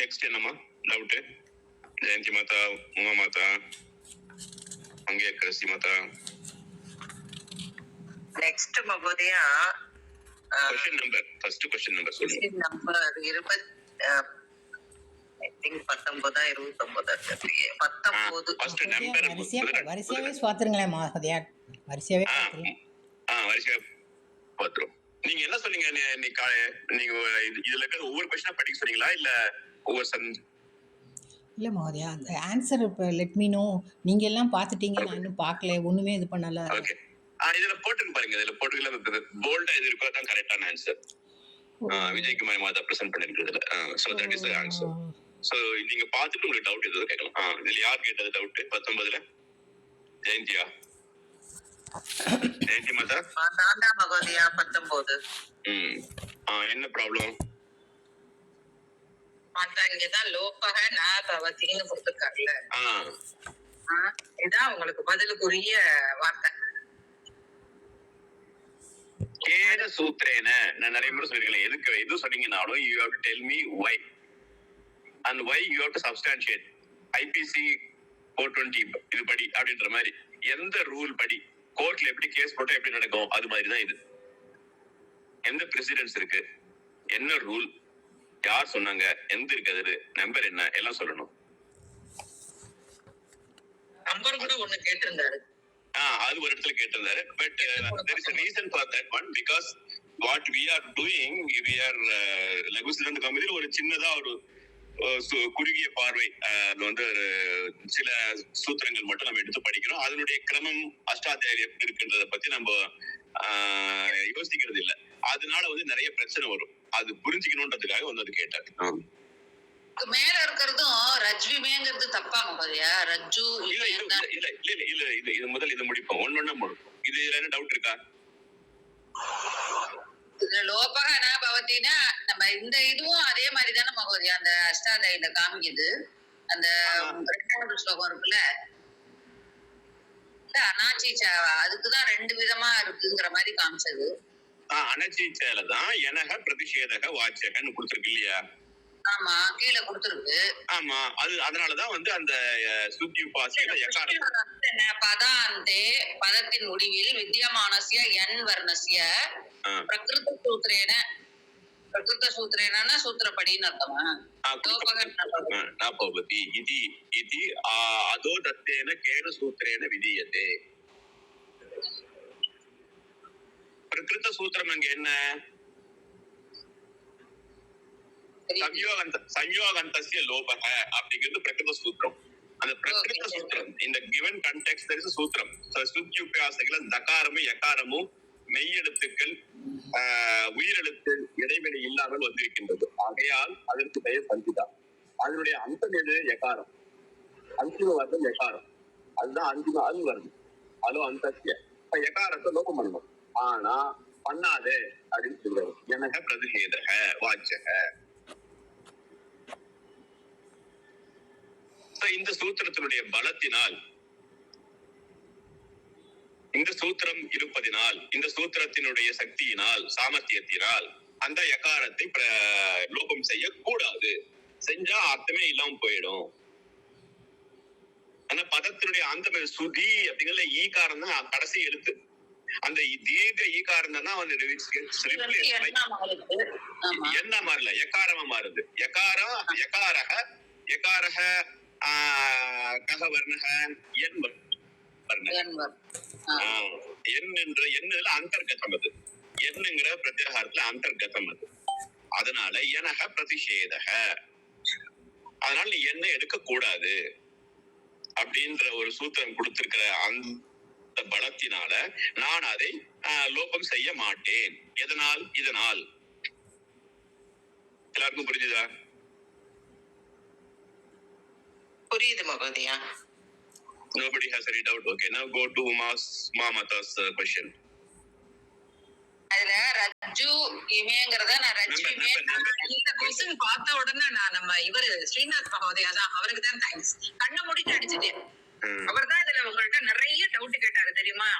Speaker 1: Next என்னமா doubt? Jayanthi மாதா, Uma mata, Angekkarasi mata.
Speaker 2: Next மகோதயா
Speaker 1: question number first question number சொல்லுங்க.
Speaker 2: Number 20 I think 19 19
Speaker 1: first number
Speaker 4: வரிசையாவே பாத்துருங்களேன் மகோதயா, வரிசையாவே
Speaker 1: பாத்துறோம். நீங்க என்ன சொன்னீங்க? நீங்க இதுல இருக்க ஒவ்வொரு கொஸ்டினா படிக்க சொன்னீங்களா இல்ல ஒவ்வொரு
Speaker 4: இல்லை மகோதயா, அந்த ஆன்சர் இப்போ லெட் மீ நோ. நீங்க எல்லாம் பார்த்துட்டீங்க, நான் இன்னும் பார்க்கல, ஒண்ணுமே இது பண்ணல.
Speaker 1: ஓகே, இதுல போட்டுங்க பாருங்க. இதுல போட்டுக்கல போல்டா இது இருக்கோ தான் கரெக்டான ஆன்சர். விஜயகுமாரி மாதா பிரசன்ட் பண்ணிருக்கிறதுல. So that is the answer. So நீங்க பார்த்துட்டு உங்களுக்கு டவுட் எதுவும் கேட்கலாம். இதுல யார் கேட்டது டவுட்? 19ல ஜெயந்தியா? ஜெயந்தி மாதா
Speaker 2: நான்தா மகோதயா 19.
Speaker 1: என்ன ப்ராப்ளம்?
Speaker 2: இங்கதான் லோபக நாபவதின்னு கொடுத்திருக்காங்கல்ல, இதான் உங்களுக்கு பதிலுக்குரிய வார்த்தை.
Speaker 1: கேன சூத்திரேன நான் நிறைய முறை சொல்லிருக்கேன். எதுக்கு எது சொன்னீங்கன்னாலும் you have to tell me why and why you have to substantiate. IPC 420 இது படி அப்படின்ற மாதிரி எந்த ரூல் படி கோர்ட்ல எப்படி கேஸ் போட்டா எப்படி நடக்கும் அது மாதிரி தான் இது. எந்த பிரசிடென்ஸ் இருக்கு, என்ன ரூல், யார் சொன்னாங்க, எந்த இருக்குது, நம்பர் என்ன, எல்லாம் சொல்லணும்.
Speaker 2: நம்பர் கூட ஒண்ணு கேட்டிருந்தாரு.
Speaker 1: அது ஒரு இடத்துல கேட்டிருந்தாரு. But there is a reason for that one because what we are doing, we are லகுசிலந்த கம்பெனில ஒரு சின்னதா ஒரு குறுகிய பார்வை. அது வந்து சில சூத்திரங்கள் மட்டும் நம்ம எடுத்து படிக்கிறோம். அதனுடைய கிரமம் அஷ்டாத்தியாயம் எப்படி இருக்குன்றத பத்தி நம்ம யோசிக்கிறது இல்ல. அதனால வந்து நிறைய பிரச்சனை வரும். அது புரிஞ்சுக்கணும்ன்றதுக்காக வந்து அது கேட்டாரு.
Speaker 2: மேல இருக்கிறதும் ரஜ்விமேங்கிறது தப்பா மகோதயா? ரஜ்ஜு
Speaker 1: இல்ல இல்ல இல்ல இல்ல இல்ல இது முதல்ல இது முடிப்போம். ஒன்னொன்னா முடிப்போம். இது என்ன டவுட் இருக்கா?
Speaker 2: லோபகனா பவத்தினா நம்ம இந்த இதுவும் அதே மாதிரி தானே மகோதயா அந்த அஷ்டாத்தியாயத்துல காமிக்குது. அந்த 2வது ஸ்லோகம் இருக்குல்ல, அனாச்சீச்சா அதுக்குதான் 2 விதமா இருக்குங்கிற மாதிரி காமிச்சது.
Speaker 1: அனச்சீச்சால தான் எனக பிரதிஷேதக வாச்சகன்னு கொடுத்துருக்கு இல்லையா?
Speaker 2: ஆமா, கீழே கொடுத்துருக்கு.
Speaker 1: ஆமா, அது அதனாலதான் வந்து அந்த சுத்யுபாசியில யகாரம்
Speaker 2: பதாந்தே பதத்தின் முடிவில் வித்யமானஸ்ய யன் வர்ணஸ்ய பிரகிருத சூத்திரேன, பிரகிருத சூத்திரேனா சூத்திரப்படின்னு அர்த்தமா?
Speaker 1: நாபவதி இதி இதி அதோ தத்தேன கேன சூத்திரேன விதீயதே. பிரகிருத சூத்திரம் அங்க என்ன? சம்யோகந்தஸ்ய லோபக அப்படிங்கிறது பிரகிருத சூத்திரம். அந்த பிரகிருத சூத்திரம் இந்த given context there is a சூத்திரம். சுத்யுபாசையில தகாரமும் யகாரமும் மெய்யெழுத்துக்கள் உயிரெழுத்து இடைவெளி இல்லாமல் வந்திருக்கின்றது. ஆகையால் அதற்கு பெயர் சஞ்சிதா. அதனுடைய அந்தம் எது? யகாரம். அந்திம வர்க்கம் யகாரம். அதுதான் அந்திம அது வருது. அதோ அந்தஸ்ய யகாரத்தை லோகம் பண்ணணும். ஆனா பண்ணாதே அப்படின்னு சொல்றாரு. எனக்கு பிரதிஷேதக வாச்சக. இந்த சூத்திரத்தினுடைய பலத்தினால், இந்த சூத்திரம் இருப்பதினால், இந்த சூத்திரத்தினுடைய சக்தியினால், சாமர்த்தியத்தினால் அந்த யகாரத்தை லோபம் செய்ய கூடாது. செஞ்சா அர்த்தமே இல்லாம போயிடும். ஆனா பதத்தினுடைய அந்த சுதி அப்படிங்கிற ஈகாரம் தான் கடைசி எழுத்து. அந்த தீர்க்க ஈகாரம் தான் வந்து என்ன மாறல, யகாரமா மாறுது. யகாரம் யகாரக யகாரக கக வர்ணக என் என்ற எண்ணுல அந்தர்கதம். அது எண்ணுங்கிற பிரத்யேகாரத்துல அந்தர்கதம். அது அதனால எனக பிரதிஷேதக, அதனால நீ என்ன எடுக்க கூடாது அப்படின்ற ஒரு சூத்திரம் கொடுத்திருக்கிற அந்த பலத்தினால நான் அதை லோபம் செய்ய மாட்டேன். எதனால்? இதனால். எல்லாருக்கும் புரிஞ்சுதா?
Speaker 2: புரியுது Mahodaya.
Speaker 1: Nobody has any doubt. Okay, now go to Mamata's question.
Speaker 2: அதுல ரஜ்ஜு இமேங்கறத நான் ரஜ்ஜுமே இந்த क्वेश्चन பார்த்த உடனே நான் நம்ம இவரு ஸ்ரீநாத் மகோதயா தான், அவருக்கு தான் தேங்க்ஸ். கண்ணை மூடிட்டு அடிச்சிட்டேன். அவர் தான் இதுல உங்கள்ட்ட நிறைய டவுட் கேட்டாரு தெரியுமா?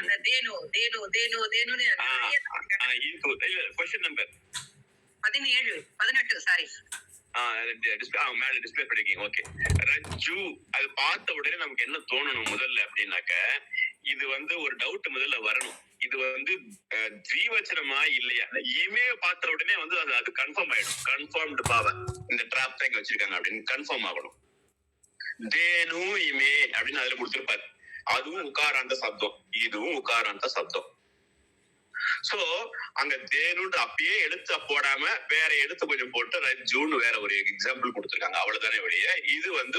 Speaker 2: அந்த தேனு தேனு தேனு தேனுன்னு
Speaker 1: क्वेश्चन நம்பர்
Speaker 2: 17 18 சாரி
Speaker 1: மேல டிஸ்பிளே பண்ணிருக்கீங்க. ஓகே, ரஜ்ஜு அது பார்த்த உடனே நமக்கு என்ன தோணணும் முதல்ல அப்படின்னாக்க, இது வந்து ஒரு டவுட் முதல்ல வரணும். இது வந்து ஜீவச்சனமா இல்லையா? இமே பார்த்த உடனே வந்து அது கன்ஃபார்ம் ஆயிடும். கன்ஃபார்ம்டு பாவம் இந்த டிராப் தான் இங்க வச்சிருக்காங்க அப்படின்னு கன்ஃபார்ம் ஆகணும். தேனு இமே அப்படின்னு அதுல கொடுத்திருப்பாரு. அதுவும் உக்காராந்த சப்தம், இதுவும் உக்காராந்த சப்தம். சோ அங்க தேனுன்னு அப்பயே எழுத்து போடாம வேற எழுத்து கொஞ்சம் போட்டு ரஜ்ஜுன்னு வேற ஒரு எக்ஸாம்பிள் கொடுத்திருக்காங்க. அவ்வளவுதானே வழிய இது வந்து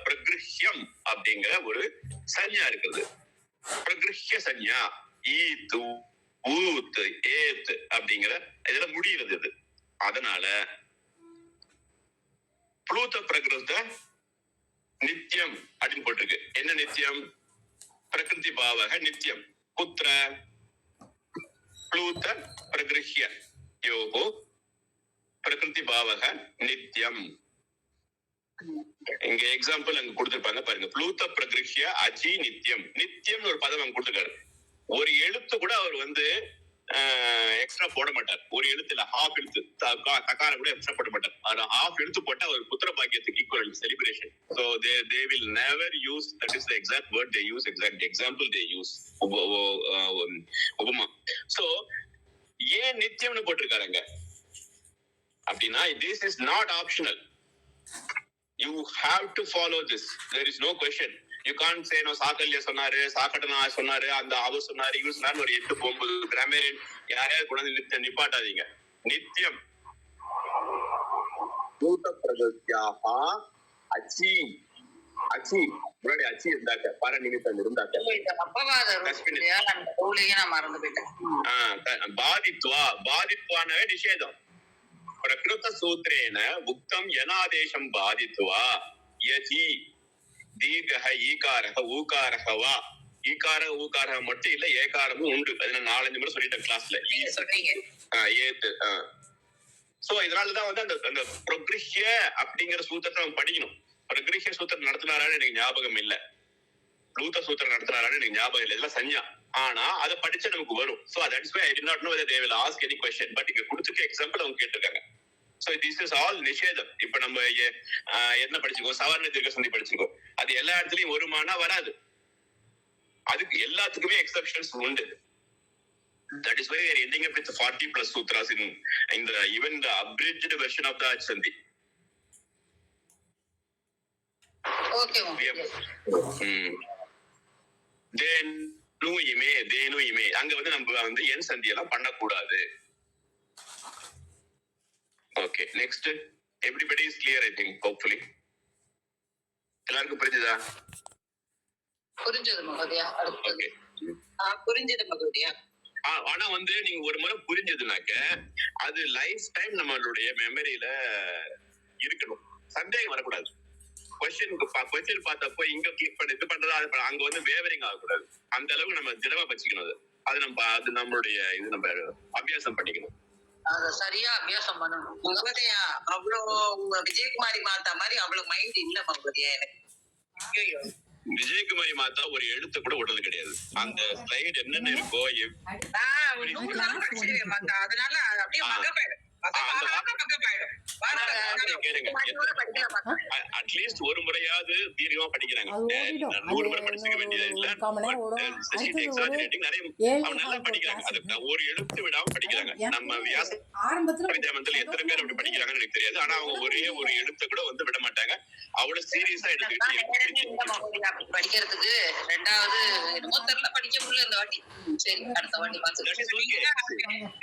Speaker 1: பிரகிருஷ்யம் அப்படிங்கிற ஒரு சன்யா இருக்குது. பிரகிருஷ்ய சன்யா ஈத்து ஊத்து ஏத்து அப்படிங்கிற இதுல முடிகிறது இது. அதனால புளூத்த பிரகிருத நித்தியம் அப்படின்னு போட்டிருக்கு. என்ன நித்தியம்? பிரகிருதி பாவக நித்தியம். புத்திர प्लूत प्रगृह्य योगो प्रकृति भावக நித்தியம். இங்க எக்ஸாம்பிள் அங்க கொடுத்திருப்பாங்க பாருங்க. ப்ளூத்த பிரகிருஷ்ய அஜி நித்தியம். நித்தியம் ஒரு பதம் அங்க கொடுத்துருக்காரு. ஒரு எழுத்து கூட அவர் வந்து எக்ஸ்ட்ரா போட மாட்டார். ஒரு எழுத்து இல்ல, ஹாஃப் எழுத்து தக்கார கூட எக்ஸ்ட்ரா போட மாட்டார். ஆனா ஹாஃப் எழுத்து போட்டா அவர் புத்திர பாக்கியத்துக்கு equal celebration. So they will never use, that is the exact word they use, exact example they use, உபமா. So ஏன் நித்தியம்னு போட்டிருக்காருங்க அப்படின்னா, this is not optional. You have to follow this. There is no question. You can't say no சாக்கல்யா சொன்னாரு, சாக்கடனா சொன்னாரு, அந்த அவர் சொன்னாரு, இவர் சொன்னாரு. ஒரு 8-9 கிராமேரியன் யாரையாவது கொண்டு நிப்பாட்டாதீங்க. நித்தியம் லூத பிரதத்யாஹ அச்சி அச்சி முன்னாடி அச்சி இருந்தாக்க பர நிமித்தம் இருந்தாக்க
Speaker 2: இந்த அப்பவாத ரூபத்திலேயே அந்த ரூலையே நான் மறந்து போயிட்டேன்.
Speaker 1: பாதித்வானவே நிஷேதம். பிரகிருத சூத்திரேன உக்தம் யனாதேசம் பாதித்வா யஜி தீர்கஹ ஈகாரஹ ஊகாரஹ வா. ஈகார ஊகாரஹ மட்டும் இல்ல, ஏகாரமும் உண்டு. அது நான் 4-5 முறை சொல்லிட்டேன் கிளாஸ்ல.
Speaker 2: நீங்க சொன்னீங்க.
Speaker 1: ஏத்து. சோ இதனாலதான் வந்து அந்த பிரகிருஷ்ய அப்படிங்கிற சூத்திரத்தை நம்ம படிக்கணும். பிரகிருஷ்ய சூத்திரம் நடத்தினாரான்னு எனக்கு ஞாபகம் இல்ல, லூத சூத்திரம் நடத்தினாரான்னு எனக்கு ஞாபகம் இல்லை. இதெல்லாம் சஞ்சா. ஆனா அதை படிச்சா நமக்கு வரும். So that's why I did not know whether they will ask any question, but இங்க கொடுத்துக்க எக்ஸாம்பிள் அவங்க கேட்டிருக்காங்க. சோ திஸ் இஸ் ஆல் நிஷேதம். இப்ப நம்ம என்ன படிச்சிருக்கோம், சவர்ண தீர்க்க சந்தி படிச்சிருக்கோம். அது எல்லா இடத்துலயும் வருமானா வராது, அதுக்கு எல்லாத்துக்குமே எக்ஸெப்ஷன்ஸ் உண்டு. That is why we are ending up with 40+ sutras in the even the abridged version of the Sandhi.
Speaker 2: Okay
Speaker 1: தேனுயிமே அங்க வந்து நம்ம வந்து என் சந்தி எல்லாம் பண்ணக்கூடாது. Okay, next. Everybody is clear I think, hopefully எல்லாருக்கும் புரிஞ்சுதா?
Speaker 2: புரிஞ்சது மகோதயா.
Speaker 1: ஓகே,
Speaker 2: புரிஞ்சது மகோதயா.
Speaker 1: ஆனா வந்து நீங்க ஒரு முறை புரிஞ்சதுனாக்க அது லைஃப் டைம் நம்மளுடைய மெமரியில இருக்கணும், சந்தேகம் வரக்கூடாது. கொஸ்டின் பார்த்தப்போ இங்க கிளிக் பண்ணி இது பண்றதா அங்க வந்து வேவரிங் ஆகக்கூடாது. அந்த அளவுக்கு நம்ம திடமா வச்சுக்கணும். அது நம்மளுடைய இது நம்ம அபியாசம் பண்ணிக்கணும்.
Speaker 2: அத சரியா அபியாசம் பண்ணணும் மகோதயா. அவ்வளவு விஜயகுமாரி மாத்தா மாதிரி அவ்வளவு மைண்ட் இல்ல மகோதயா எனக்கு.
Speaker 1: விஜயகுமாரி மாத்தா ஒரு எழுத்து கூட விடுறது கிடையாது. அந்த ஸ்லைடு என்னென்ன இருக்கோ
Speaker 2: அதனால அப்படியே
Speaker 1: அட்லீஸ்ட் ஒரு முறையாவது தீர்க்கமா படிக்கிறாங்க. 100 முறை படிச்சுக்க வேண்டியது இல்ல, நல்லா படிக்கிறாங்க. அது ஒரு எழுத்து விடாம படிக்கிறாங்க. நம்ம வியாச வித்யாமந்தில எத்தனை பேர் அப்படி படிக்கிறாங்கன்னு எனக்கு தெரியாது. ஆனா அவங்க ஒரே ஒரு எழுத்தை கூட வந்து விட மாட்டாங்க. அவ்வளவு சீரியஸா எடுத்துக்கிட்டு
Speaker 2: படிக்கிறதுக்கு 2வது என்னமோ தெரியல, படிக்க முடியல இந்த வாட்டி. சரி, அடுத்த வாட்டி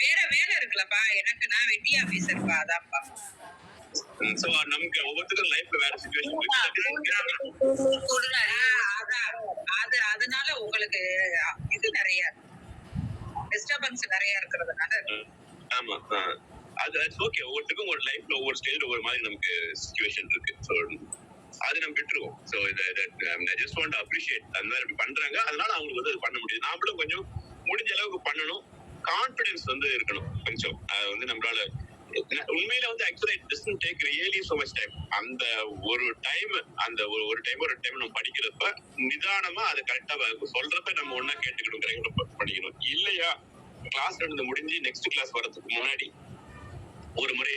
Speaker 2: வேற வேலை இருக்குல்லப்பா எனக்கு. நான் வெட்டி ஆபீசர்ப்பா, அதான்ப்பா.
Speaker 1: சோ நமக்கு ஒவ்வொருத்தரும் லைஃப்ல வேற சிச்சுவேஷன்
Speaker 2: அதனால உங்களுக்கு இது நிறைய டிஸ்டர்பன்ஸ் நிறைய இருக்கிறதுனால.
Speaker 1: ஆமா, அது ஓகே. ஒவ்வொருத்தருக்கும் ஒரு லைஃப்ல ஒவ்வொரு ஸ்டேஜ்ல ஒரு மாதிரி நமக்கு சிச்சுவேஷன் இருக்கு. சோ அது நம்ம விட்டுருவோம். So I just want to appreciate அந்த மாதிரி இப்படி பண்றாங்க. அதனால அவங்களுக்கு வந்து அது பண்ண முடியுது. நாமளும் கொஞ்சம் முடிஞ்ச அளவுக்கு பண்ணணும். கான்பிடன்ஸ் வந்து இருக்கணும் கொஞ்சம். அது வந்து நம்மளால உண்மையில வந்து ஆக்சுவலா it doesn't take really so much time. அந்த ஒரு டைம் நம்ம படிக்கிறப்ப நிதானமா அதை கரெக்டா சொல்றப்ப நம்ம ஒன்னா கேட்டுக்கணும், படிக்கணும். இல்லையா கிளாஸ் நடந்து முடிஞ்சு நெக்ஸ்ட் கிளாஸ் வர்றதுக்கு முன்னாடி ஒரு முறை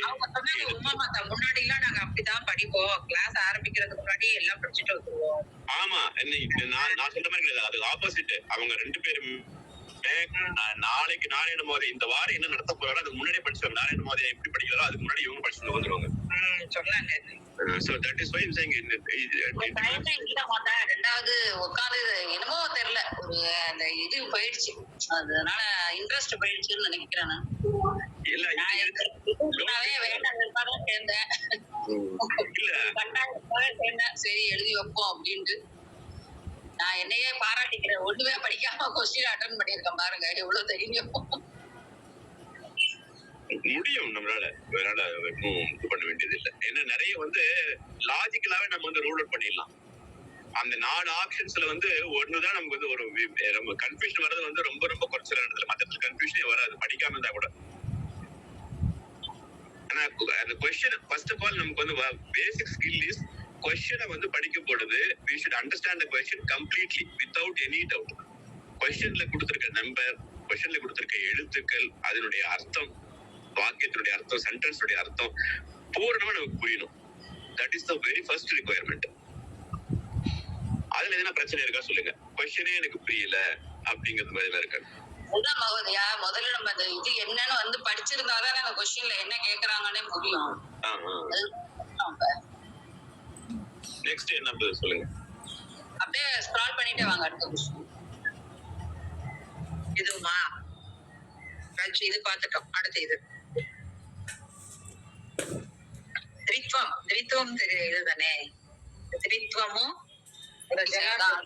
Speaker 2: முன்னாடி எல்லாம் நாங்க அப்படிதான் படிப்போம். கிளாஸ் ஆரம்பிக்கிறதுக்கு முன்னாடி எல்லாம் படிச்சுட்டு வந்துருவோம்.
Speaker 1: ஆமா, நான் சொல்ற மாதிரி கிடையாது. அது ஆப்போசிட். அவங்க 2 பேரும் நாளைக்கு நாராயண மோதி இந்த வாரம் என்ன நடத்த போறாரோ அது முன்னாடியே படிச்சுவாங்க. நாராயண மோதி எப்படி படிக்கிறாரோ அதுக்கு முன்னாடி இவங்க படிச்சுட்டு வந்துருவாங்க.
Speaker 2: சொன்னாங்க.
Speaker 1: So that is why I'm saying
Speaker 2: 2வது உட்காந்து என்னமோ தெரியல, ஒரு அந்த இது போயிடுச்சு. அதனால இன்ட்ரெஸ்ட் போயிடுச்சுன்னு நினைக்கிறேன். சரி எழுதி வைப்போம் அப்படின்ட்டு நான் என்னையே பாராட்டிக்கிறேன். ஒண்ணுமே படிக்காம கொஸ்டின் அட்டெண்ட் பண்ணிருக்கேன் பாருங்க, எவ்வளவு தெரியும்.
Speaker 1: முடியும் நம்மளால. வேறால இது பண்ண வேண்டியது இல்லை. ஏன்னா நிறைய வந்து லாஜிக்கலாவே நம்ம வந்து ரூல் அவுட் பண்ணிடலாம். அந்த 4 ஆப்ஷன்ஸ்ல வந்து ஒண்ணுதான் நமக்கு வந்து ஒரு ரொம்ப கன்ஃபியூஷன் வர்றது வந்து ரொம்ப ரொம்ப குறைச்சல இடத்துல. மற்றத்துல கன்ஃபியூஷனே வராது படிக்காம இருந்தா கூட. ஆனா அந்த கொஸ்டின் ஃபர்ஸ்ட் ஆஃப் ஆல் நமக்கு வந்து பேசிக் ஸ்கில் இஸ் கொஸ்டினை வந்து படிக்கும் பொழுது we should understand the question completely without any doubt. கொஸ்டின்ல கொடுத்திருக்க நம்பர், கொஸ்டின்ல கொடுத்திருக்க எழுத்துக்கள், அதனுடைய அர்த்தம், வாக்கியத்தினுடைய அர்த்தம், சென்டென்ஸுடைய அர்த்தம் பூர்ணமா நமக்கு புரியணும். That is the very first requirement. அதுல எதனா பிரச்சனை இருக்கா சொல்லுங்க. கொஸ்டினே எனக்கு புரியல அப்படிங்கிறது மாதிரி தான் இருக்காது.
Speaker 2: முதல்ல நம்ம இது என்னன்னு வந்து படிச்சிருந்தாதான் அந்த கொஸ்டின்ல என்ன கேக்குறாங்கன்னே புரியும்.
Speaker 1: நெக்ஸ்ட் என்ன சொல்லுங்க.
Speaker 2: அப்படியே ஸ்க்ரால் பண்ணிட்டே வாங்க அடுத்த கொஸ்டின். இதுமா இது பார்த்துட்டோம். அடுத்து இது த்ரித்வம் திரித்துவம் இதுதானே, திரித்துவமும் ஒரு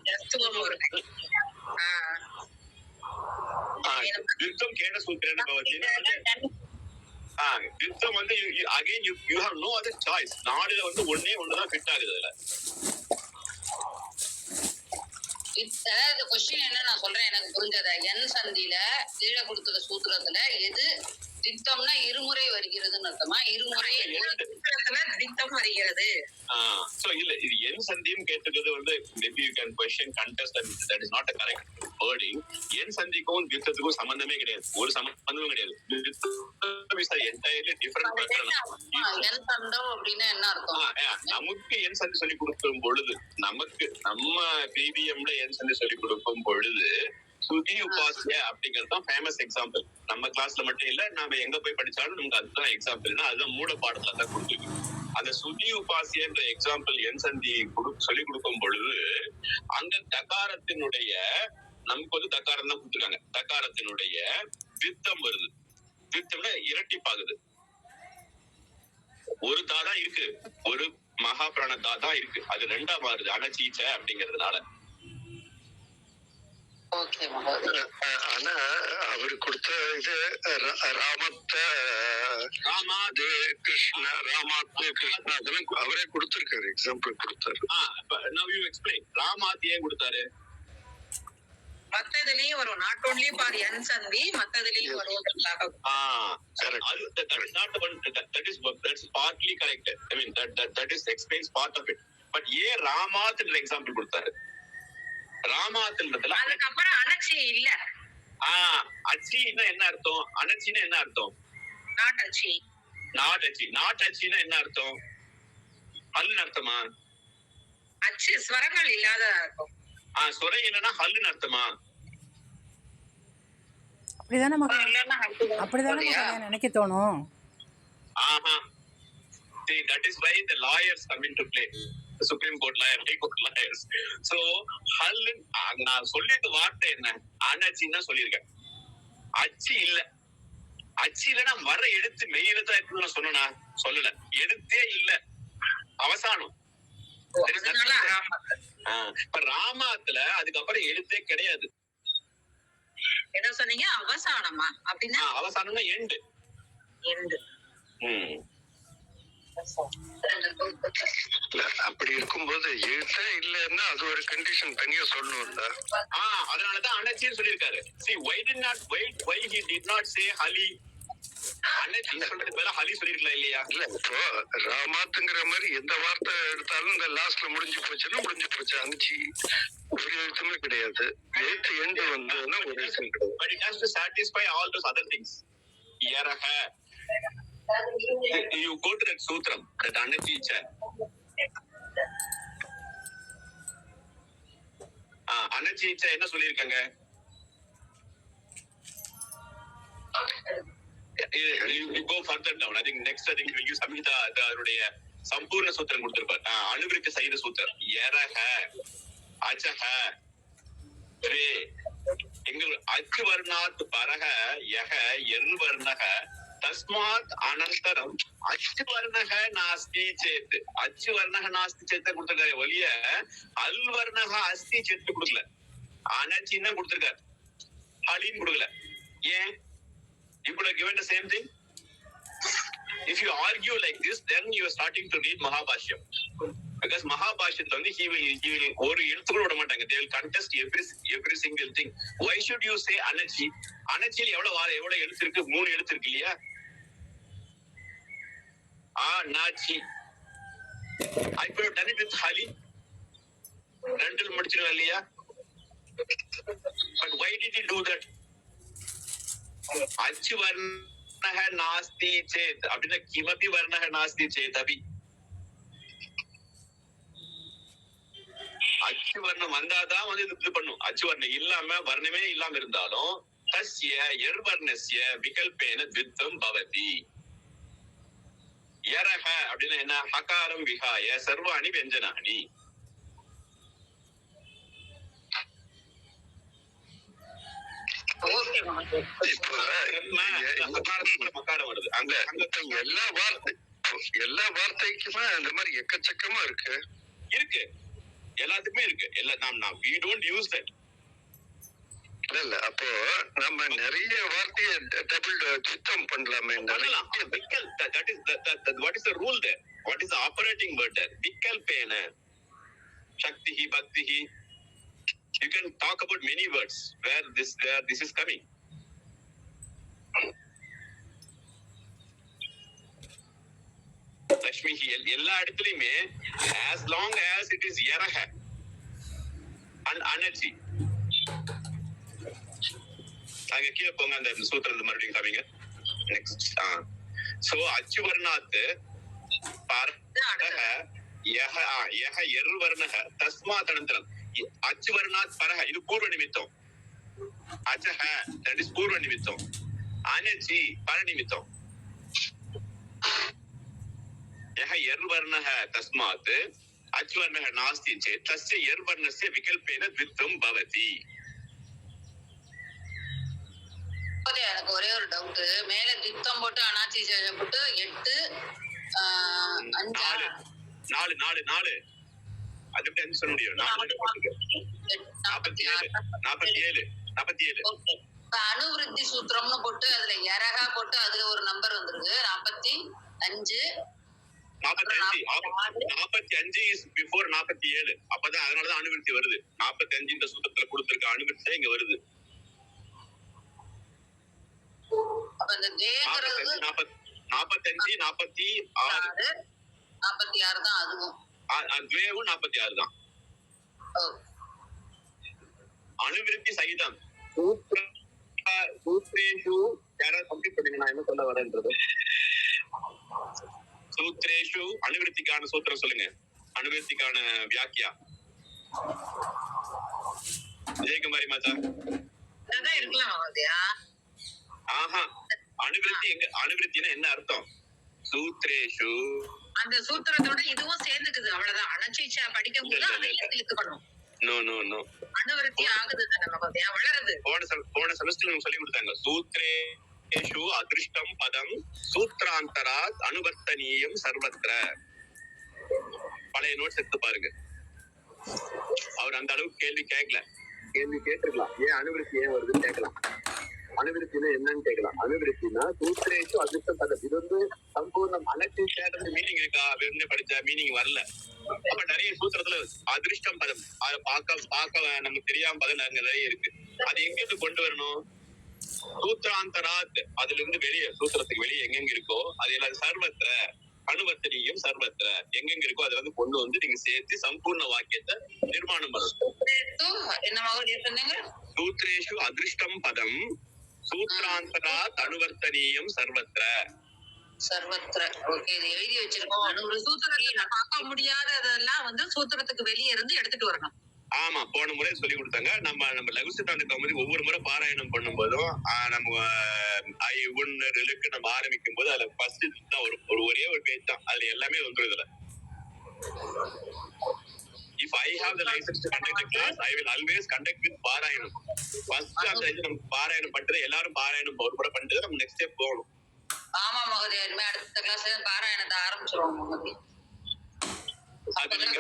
Speaker 2: ஜஸ்துவமும் இருக்கு.
Speaker 1: யுத்தம் கேட சூத்திரன்னு பவத்தின்னா யுத்தம் வந்து again you have no other choice. நாடுல வந்து ஒண்ணுதான் ஃபிட் ஆகுது அதுல.
Speaker 5: அதாவது கொஸ்டின் என்ன நான் சொல்றேன் எனக்கு புரிஞ்சத. என் சந்தியில கீழே கொடுத்துற சூத்திரத்துல எது திட்டம்னா இருமுறை வருகிறதுன்னு அர்த்தமா? இருமுறை
Speaker 2: திட்டம் வருகிறது.
Speaker 1: சோ இல்ல இது என் சந்தின்னு கேட்டுக்கிறது வந்து maybe you can question contest that is not a correct wording. என் சந்திக்கும் யுத்தத்துக்கும் சம்பந்தமே கிடையாது, ஒரு சம்பந்தமும் கிடையாது. Entirely different person.
Speaker 5: என் சந்தம் அப்படின்னா என்ன அர்த்தம்?
Speaker 1: நமக்கு என் சந்தி சொல்லி கொடுக்கும் பொழுது, நமக்கு நம்ம பிபிஎம்ல என் சந்தி சொல்லி கொடுக்கும் பொழுது சுதி உபாசிய அப்படிங்கிறது தான் ஃபேமஸ் எக்ஸாம்பிள். நம்ம கிளாஸ்ல மட்டும் இல்ல, நாம எங்க போய் படிச்சாலும் நமக்கு அதுதான் எக்ஸாம்பிள்னா அதுதான் மூட பாடத்துல தான் கொடுத்துருக்கு. அந்த சுதி உபாசியன்ற எக்ஸாம்பிள் என் சந்தி சொல்லி கொடுக்கும் பொழுது அங்க தகாரத்தினுடைய நமக்கு வந்து தகாரம் தான் கொடுத்துருக்காங்க. தகாரத்தினுடைய வித்தம் வருது. வித்தம்னா இரட்டிப்பாகுது. ஒரு தாதான் இருக்கு, ஒரு மகா பிராண தான் இருக்கு, அது ரெண்டா மாறுது அனச்சீச்ச அப்படிங்கறதுனால.
Speaker 3: ஆனா அவரு கொடுத்த இது ராமாத்து கிருஷ்ணா அதெல்லாம் அவரே கொடுத்திருக்காரு, எக்ஸாம்பிள் கொடுத்தாரு.
Speaker 1: Now you explain. ராமாத்து ஏன் கொடுத்தாரு?
Speaker 2: மத்ததுலயும் வரும், நாட் ஓன்லி ஃபார் என் சந்தி, மத்ததுலயும் வரும்.
Speaker 1: That's partly correct. I mean that is explains part of it. But ஏன் ராமாத்துன்ற எக்ஸாம்பிள் கொடுத்தாரு? ராமாத்துன்றதுல
Speaker 2: அதுக்கப்புறம் அனச்சி இல்ல.
Speaker 1: அச்சின்னா என்ன அர்த்தம்? அனச்சின்னா என்ன அர்த்தம்?
Speaker 2: நாட் அச்சி.
Speaker 1: நாட் அச்சி. நாட் அச்சின்னா என்ன அர்த்தம்? ஹல்லுன்னு அர்த்தமா?
Speaker 2: அச்சு ஸ்வரங்கள் இல்லாத இருக்கும்.
Speaker 1: சுரை இல்லைன்னா ஹல்லுன்னு அர்த்தமா?
Speaker 4: அப்படிதானே நினைக்க தோணும்.
Speaker 1: See, that is why the lawyers come into play. The Supreme Court lawyer, High Court lawyers. So, நான் சொல்லிட்டு வார்த்தை என்ன? அனச்சின்னா சொல்லியிருக்கேன். அச்சி இல்ல. அச்சி இல்லைன்னா வர எழுத்து மெய் எழுத்தா இருக்குன்னு நான் சொன்னா சொல்லல. எழுத்தே இல்ல, அவசானம். இப்ப ராமாத்துல அதுக்கப்புறம் எழுத்தே கிடையாது.
Speaker 2: என்ன சொன்னீங்க? அவசானமா? அப்படின்னா
Speaker 1: அவசானம்னா எண்டு.
Speaker 2: எண்டு.
Speaker 3: அப்படி இருக்கும்போது எழுத்தே இல்லன்னா அது ஒரு கண்டிஷன் தனியா சொல்லணும்ல.
Speaker 1: அதனாலதான் அனச்சின்னு சொல்லியிருக்காரு. See, why he did not say ஹலி? அனச்சி சொல்றதுக்கு பதிலா ஹலி சொல்லிருக்கலாம் இல்லையா?
Speaker 3: இல்ல, இப்போ ராமாத்துங்கிற மாதிரி எந்த வார்த்தை எடுத்தாலும் இந்த லாஸ்ட்ல முடிஞ்சு போச்சு. அனுச்சி ஒரு எழுத்துமே கிடையாது. எழுத்து எண்டு வந்ததுன்னா ஒரு எழுத்து கிடையாது.
Speaker 1: But it has to satisfy all those other things. யரஹ. You go to that sutram, that Anachicha. Anachicha என்ன சொல்லியிருக்காங்க? You go further down. I think next will use Samhita அதனுடைய சம்பூர்ண சூத்திரம் கொடுத்திருப்பார். அணுவிற்கு சைன சூத்திரம். யரஹ அஜஹ ரே. எங்கள் அச்சு வர்ணாத் பரஹ யஹ எர் வர்ணஹ தஸ்மாத் அனந்தரம் அச்சு வர்ணக நாஸ்தி சேத். அச்சு வர்ணக நாஸ்தி சேத்த கொடுத்திருக்காரு ஒழிய அல் வர்ணக அஸ்தி சேத்து கொடுக்கல. அனச்சின்னு கொடுத்திருக்காரு, ஹலின்னு கொடுக்கல. ஏன்? You could have given the same thing. If you argue like this, then you are starting to read Mahabhashyam. Because Mahabhashyam வந்து he will ஒரு எழுத்து கூட விட மாட்டாங்க. They will contest every single thing. Why should you say அனச்சி? அனச்சியில் எவ்வளவு எழுத்து இருக்கு? 3 எழுத்து இருக்கு இல்லையா? Nachi. I could have done it with ஹலி. ரெண்டில் முடிச்சிருவா இல்லையா? But why did he do that? அச்சு வர்ணக நாஸ்தி சேத் அப்படின்னா கிமபி வர்ணக நாஸ்தி சேத் அபி. அச்சு வர்ணம் வந்தாதான் வந்து இது பண்ணும். அச்சு வர்ணம் இல்லாம வர்ணமே இல்லாம இருந்தாலும் தஸ்ய எர் வர்ணஸ்ய விகல்பேன த்வித்வம் பவதி. யரஹ அப்படின்னா என்ன? ஹகாரம் விஹாய சர்வாணி வெஞ்சனானி.
Speaker 3: மக்காரம் வருது.
Speaker 1: அங்க
Speaker 3: எல்லா வார்த்தை எல்லா வார்த்தைக்குமே அந்த மாதிரி எக்கச்சக்கமா இருக்கு.
Speaker 1: எல்லாத்துக்குமே இருக்கு. நாம் we don't use that.
Speaker 3: இல்ல அப்போ நம்ம நிறைய வார்த்தையை டபுள் சுத்தம் பண்ணலாமே.
Speaker 1: பண்ணலாம். What is the rule there? What is the operating word there? விக்கல்பேன, சக்திஹி, பக்திஹி. You can talk about many words where this is coming. லக்ஷ்மிஹி எல்லா இடத்துலயுமே as long as it is யரஹ and அனர்ஜி. அங்க கீழே போங்க, அந்த சூத்திரம் மறுபடியும் காமிங்க. நெக்ஸ்ட். சோ அச்சுவர்ணாத் பரஹ யஹ யஹ எர்வர்ணஹ தஸ்மாத் அனந்தரம். அச்சுவர்ணாத் பரஹ இது பூர்வ நிமித்தம். அச்சஹ that is பூர்வ நிமித்தம். அனர்ஜி பர நிமித்தம். யஹ எர்வர்ணஹ தஸ்மாத் அச்சுவர்ணஹ நாஸ்தி சேத் தஸ்ய எர்வர்ணஸ்ய விகல்பேன த்வித்வம் பவதி.
Speaker 5: எனக்கு ஒரே ஒரு டவுட். மேல தித்தம் போட்டு அனாச்சி போட்டு 8 5
Speaker 1: 4 அது எப்படி அஞ்சு சொல்ல முடியும்? 47.
Speaker 5: அணுவிருத்தி சூத்திரம்னு போட்டு அதுல யரகா போட்டு அதுல ஒரு நம்பர் வந்துருக்கு.
Speaker 1: 45 இஸ் பிஃபோர் 47. அப்பதான் அதனாலதான் அணுவிருத்தி வருது. 45 இந்த சூத்திரத்துல கொடுத்திருக்க அணுவிருத்தி இங்க வருது.
Speaker 5: அப்ப இந்த தேங்கிறது
Speaker 1: 45
Speaker 5: 46 தான். அதுவும்
Speaker 1: துவேவும் 46 தான். அணுவிருத்தி சகிதம் சூத்ரேஷு யாராவது கம்ப்ளீட் பண்ணீங்க நான் என்ன சொல்ல வரேன்றது. சூத்ரேஷு அணுவிருத்திக்கான சூத்திரம் சொல்லுங்க. அணுவிருத்திக்கான வியாக்கியா விஜயகுமாரி மாதா.
Speaker 2: அதான் இருக்கலாம் மகோதயா.
Speaker 1: ஆஹா, அணுவிருத்தி அணுவிருத்தினா என்ன அர்த்தம்? சூத்ரேஷு
Speaker 2: அந்த சூத்திரத்தோட இதுவும் சேர்ந்துக்குது. அவ்வளவுதான். அனச்சீச்சா படிக்கும் போது அதையும் இழுத்துக்கணும்.
Speaker 1: நோ
Speaker 2: அணுவிருத்தி ஆகுது தானே மகோதயா, வளருது.
Speaker 1: போன செமஸ்டர் சொல்லி கொடுத்தாங்க. சூத்ரேஷு அதிருஷ்டம் பதம் சூத்ராந்தராத் அனுவர்த்தனீயம் சர்வத்ர. பழைய நோட்ஸ் எடுத்து பாருங்க. அவர் அந்த அளவுக்கு கேள்வி கேட்டிருக்கலாம். ஏன் அணுவிருத்தி ஏன் வருதுன்னு கேட்கலாம். அணுவிருத்தினா என்னன்னு கேட்கலாம். அணுவிருத்தினா சூத்ரேஷு அதிருஷ்டம் பதம். இது வந்து சம்பூர்ணம் அனைத்து மீனிங் இருக்கா? வெறும் படிச்சா மீனிங் வரல. அப்ப நிறைய சூத்திரத்துல அதிருஷ்டம் பதம் அதை பார்க்க நமக்கு தெரியாம பதம் நிறைய இருக்கு. அது எங்க இருந்து கொண்டு வரணும்? சூத்ராந்தராத் அதுல இருந்து வெளியே, சூத்திரத்துக்கு வெளியே எங்கெங்க இருக்கோ அது எல்லாம் சர்வத்திர அணுவர்த்தனியும் சர்வத்திர எங்கெங்க இருக்கோ அதை வந்து கொண்டு வந்து நீங்க சேர்த்து சம்பூர்ண வாக்கியத்தை நிர்மாணம் பண்ணணும்.
Speaker 5: என்ன மகோதயா சொன்னீங்க?
Speaker 1: சூத்ரேஷு அதிருஷ்டம் பதம் சூத்ராந்தராத் அனுவர்த்தனீயம் சர்வத்திர.
Speaker 5: ஓகே, இது எழுதி வச்சிருக்கோம்.
Speaker 2: ஒரு சூத்திரத்துல பார்க்க முடியாததெல்லாம் வந்து சூத்திரத்துக்கு வெளியே இருந்து எடுத்துட்டு வரணும்.
Speaker 1: ஆமா, போன முறை சொல்லி கொடுத்தாங்க. நம்ம லகு சித்தாந்த கௌமுதி ஒவ்வொரு முறை பாராயணம் பண்ணும் போதும் நம்ம நம்ம ஆரம்பிக்கும் போது அதுல ஃபர்ஸ்ட் தான் ஒரே ஒரு பேஜ் தான். அதுல எல்லாமே வந்துருதுல. If I have the license to conduct a class, I will always conduct with பாராயணம். ஃபர்ஸ்ட் அந்த இது நம்ம பாராயணம் பண்றது, எல்லாரும் பாராயணம் ஒரு முறை பண்றது நம்ம நெக்ஸ்ட் ஸ்டெப் போகணும்.
Speaker 5: ஆமா மகோதயா, இனிமே அடுத்த கிளாஸ்ல பாராயணத்தை ஆரம்பிச்சிருவோம் மகோதயா.
Speaker 1: அது நீங்க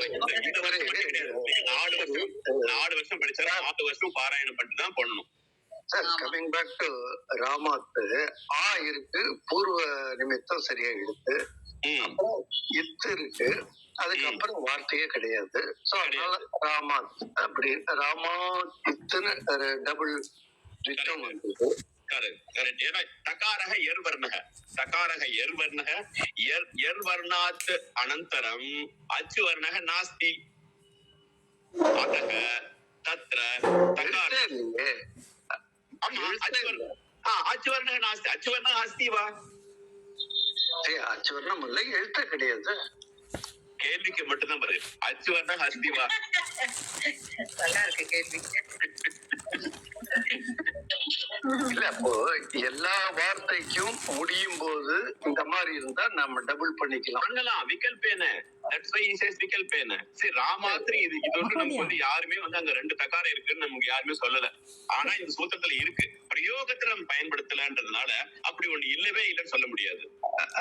Speaker 1: 4 வருஷம் படிச்சா 4 வருஷம் பாராயணம் பண்ணிட்டு தான் பண்ணணும்.
Speaker 3: கமிங் பேக் டு ராமாத்து இருக்கு, பூர்வ நிமித்தம் சரியா இருக்கு, இத்து இருக்கு, அதுக்கப்புறம் வார்த்தையே கிடையாது. சோ அதனால ராமாத் அப்படி ராமாத்துன்னு டபுள் திட்டம் வந்தது.
Speaker 1: ஏன்னா தகாரக எர்வர்ணக எர்வர்ணாத் அனந்தரம் அச்சுவர்ணக நாஸ்தி. அதக தத்ர தகார அச்சுவர்ணக நாஸ்தி. அச்சுவர்ணக அஸ்தி வா?
Speaker 3: அச்சுவர்ணம் இல்லை, எழுத்த கிடையாது.
Speaker 1: கேள்விக்கு மட்டும்தான் பாரு. அச்சுவர்ணக அஸ்தி வா?
Speaker 2: நல்லா இருக்கு கேள்வி.
Speaker 3: இல்ல, அப்போ எல்லா வார்த்தைக்கும் முடியும் போது இந்த மாதிரி இருந்தா நம்ம டபுள் பண்ணிக்கலாம்.
Speaker 1: விகல்பேன. That's why he says விகல்பேன. சரி, ராமாத்திரி இது ஒன்று நமக்கு வந்து யாருமே வந்து அங்க 2 தகாரம் இருக்குன்னு நமக்கு யாருமே சொல்லல. ஆனா இந்த சூத்திரத்துல இருக்கு. பிரயோகத்துல நம்ம பயன்படுத்தலன்றதுனால அப்படி ஒண்ணு இல்லவே இல்லைன்னு சொல்ல முடியாது.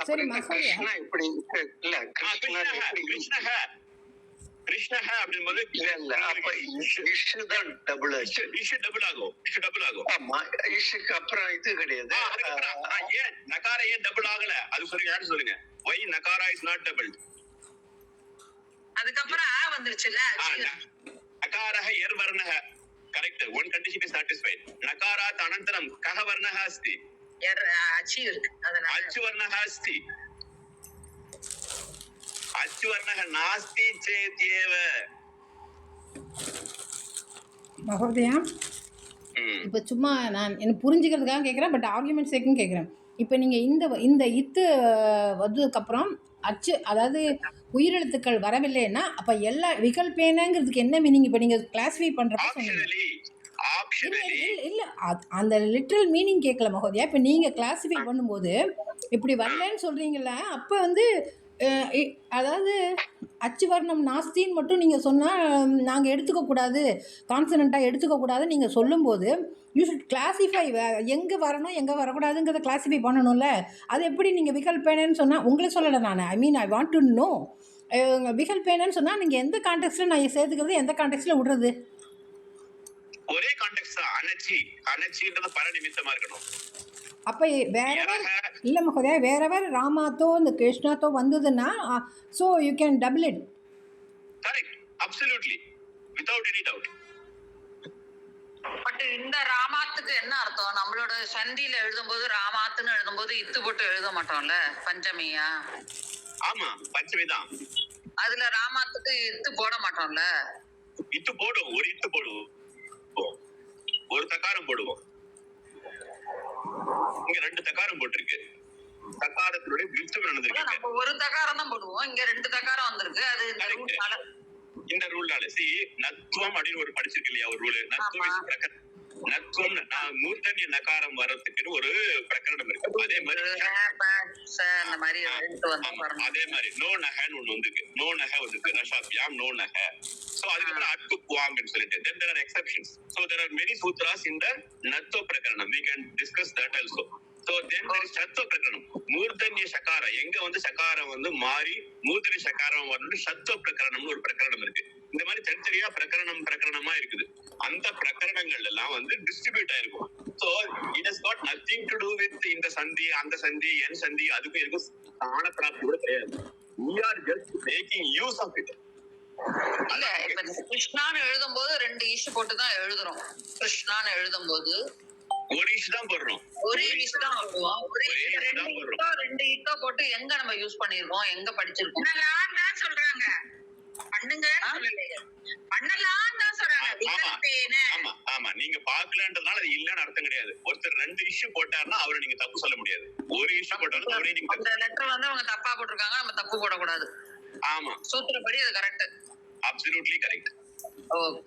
Speaker 4: சரி
Speaker 3: அப்படின்னா
Speaker 4: மகோதயா,
Speaker 3: கிருஷ்ணா இப்படி இல்ல கிருஷ்ணா எப்படி
Speaker 1: கிருஷ்ணஹ அப்படின்போது
Speaker 3: இல்ல அப்ப இஷு தான் டபுள் ஆச்சு.
Speaker 1: இஷு டபுள் ஆகும்.
Speaker 3: ஆமா, இஷுக்கு அப்புறம் இது கிடையாது.
Speaker 1: ஏன் நகார ஏன் டபுள் ஆகல அது சொல்லுங்க, யாரு சொல்லுங்க. வை நகாரா இஸ் நாட் டபுள்.
Speaker 2: அதுக்கப்புறம் ஆ வந்துருச்சுல.
Speaker 1: நகாரஹ எர் வர்ணஹ correct. One condition is satisfied. நகாராத் அனந்தரம் கஹ வர்ணஹ அஸ்தி.
Speaker 2: அச்சி இருக்கு அதனால
Speaker 1: அச்சு வர்ணஹ அஸ்தி. அச்சு வர்ணஹ நாஸ்தி சேத்யேவ.
Speaker 4: மகோதயா, இப்போ சும்மா நான் எனக்கு புரிஞ்சுக்கிறதுக்காக கேட்குறேன், பட் ஆர்குமெண்ட் சேக்கும் கேட்குறேன். இப்போ நீங்கள் இந்த இத்து வந்ததுக்கப்புறம் அச்சு, அதாவது உயிரெழுத்துக்கள் வரவில்லைன்னா அப்போ எல்லா விகல்பேனங்கிறதுக்கு என்ன மீனிங்? இப்போ நீங்கள் கிளாஸிஃபை பண்ணுறப்ப சொன்னீங்க. இல்லை அந்த லிட்ரல் மீனிங் கேட்கல மகோதயா. இப்போ நீங்கள் கிளாஸிஃபை பண்ணும்போது இப்படி வரலன்னு சொல்கிறீங்கள, அப்போ வந்து அதாவது அச்சு வர்ணம் நாஸ்தின்னு மட்டும் நீங்கள் சொன்னால் நாங்கள் எடுத்துக்கக்கூடாது, கான்சனண்ட்டாக எடுத்துக்கக்கூடாதுன்னு நீங்கள் சொல்லும்போது யூ ஷுட் கிளாஸிஃபை எங்கே வரணும் எங்கே வரக்கூடாதுங்கிறத கிளாஸிஃபை பண்ணணும்ல. அது எப்படி நீங்கள் விகல்பேனன்னு சொன்னால், உங்களை சொல்லலை நான், ஐ மீன் ஐ வாண்ட் டு நோ. விகல்பேனன்னு சொன்னால் நீங்கள் எந்த கான்டெக்ஸ்ட்டில் நான் சேர்த்துக்கிறது, எந்த கான்டெக்ஸ்ட்டில் விடுறது?
Speaker 1: ஒரே கான்டெக்ஸ்ட் தான். அனச்சின்றது பரநிமித்தமா இருக்கணும்.
Speaker 4: அப்போ வேறவர் இல்லை மகோதயா, வேறவர் ராமாத்தோ இந்த கிருஷ்ணாத்தோ வந்ததுன்னா so you can double it.
Speaker 1: Correct, absolutely, without any doubt.
Speaker 5: But இந்த ராமாத்துக்கு என்ன அர்த்தம்? நம்மளோட சந்தியில எழுதும்போது ராமாத்துன்னு எழுதும்போது இத்து போட்டு எழுத மாட்டோம்ல, பஞ்சமியா?
Speaker 1: ஆமா, பஞ்சமி தான்.
Speaker 5: அதுல ராமாத்துக்கு இத்து போட மாட்டோம்ல.
Speaker 1: இத்து போடுவோம், ஒரு இத்து போடுவோம், ஒரு தக்காரம் போடுவோம். இங்க 2 தக்காரம் போட்டிருக்கு. தக்காரத்தினுடைய விருத்தம் நடந்திருக்கு.
Speaker 5: நம்ம ஒரு தக்காரம் தான் போடுவோம், இங்க 2 தக்காரம் வந்திருக்கு. அது
Speaker 1: இந்த ரூல்னால நத்துவம் அப்படின்னு ஒரு படிச்சிருக்கு இல்லையா, ஒரு ரூல். நத்துவம் மூர்த்தன்ய நகாரம் வர்றதுக்குன்னு ஒரு பிரகரணம் இருக்கு. அதே மாதிரி அதே மாதிரி நோ நகன்னு ஒண்ணு வந்திருக்கு. நோ நக வந்திருக்கு, ரஷாபியாம் நோ நக. சோ அதுக்கப்புறம் அட்டு குவாங்கன்னு சொல்லிட்டு then there are exceptions. So there are many sutras in the natto prakaranam. We can discuss that also. So then there is சத்துவ பிரகரணம். மூர்தன்ய சகார எங்க வந்து சகாரம் வந்து மாறி மூர்தன்ய சகாரம் வந்து சத்துவ பிரகரணம்னு ஒரு பிரகரணம் இருக்கு. இந்த மாதிரி தனித்தனியா பிரகரணமா இருக்குது. அந்த பிரகரணங்கள் எல்லாம் வந்து டிஸ்ட்ரிபியூட் ஆயிருக்கும். So it has got nothing to do with இந்த சந்தி அந்த சந்தி என் சந்தி அதுக்கும் எதுக்கும் ஸ்தான பிராப்தி கூட கிடையாது. We are just making use of it.
Speaker 5: இல்ல, இப்ப கிருஷ்ணான்னு எழுதும் போது 2 ஈஷு போட்டு தான் எழுதுறோம். கிருஷ்ணான்னு எழுதும் போது
Speaker 1: ஒரு ஈஷு தான் போடுறோம்.
Speaker 5: ஒரே ஈஷு தான் போடுவோம். ரெண்டு ஈட்டோ போட்டு எங்க நம்ம யூஸ் பண்ணிருக்கோம், எங்க படிச்சிருக்கோம்?
Speaker 2: பண்ணலாம் சொல்றாங்க, பண்ணுங்க பண்ணலாம் தான் சொல்றாங்க.
Speaker 1: ஆமா, நீங்க பாக்கலன்றதுனால அது இல்லன்னு அர்த்தம் கிடையாது. ஒருத்தர் 2 இஷ்யூ போட்டாருன்னா அவரை நீங்க தப்பு சொல்ல முடியாது. ஒரு இஷ்யூ போட்டாலும் அவரே நீங்க
Speaker 5: அந்த லெட்டர் வந்து அவங்க தப்பா போட்டிருக்காங்க, நம்ம தப்பு போடக்கூடாது.
Speaker 1: ஆமா,
Speaker 5: சூத்திரப்படி அது கரெக்ட்.
Speaker 1: Absolutely correct.
Speaker 5: ஓகே,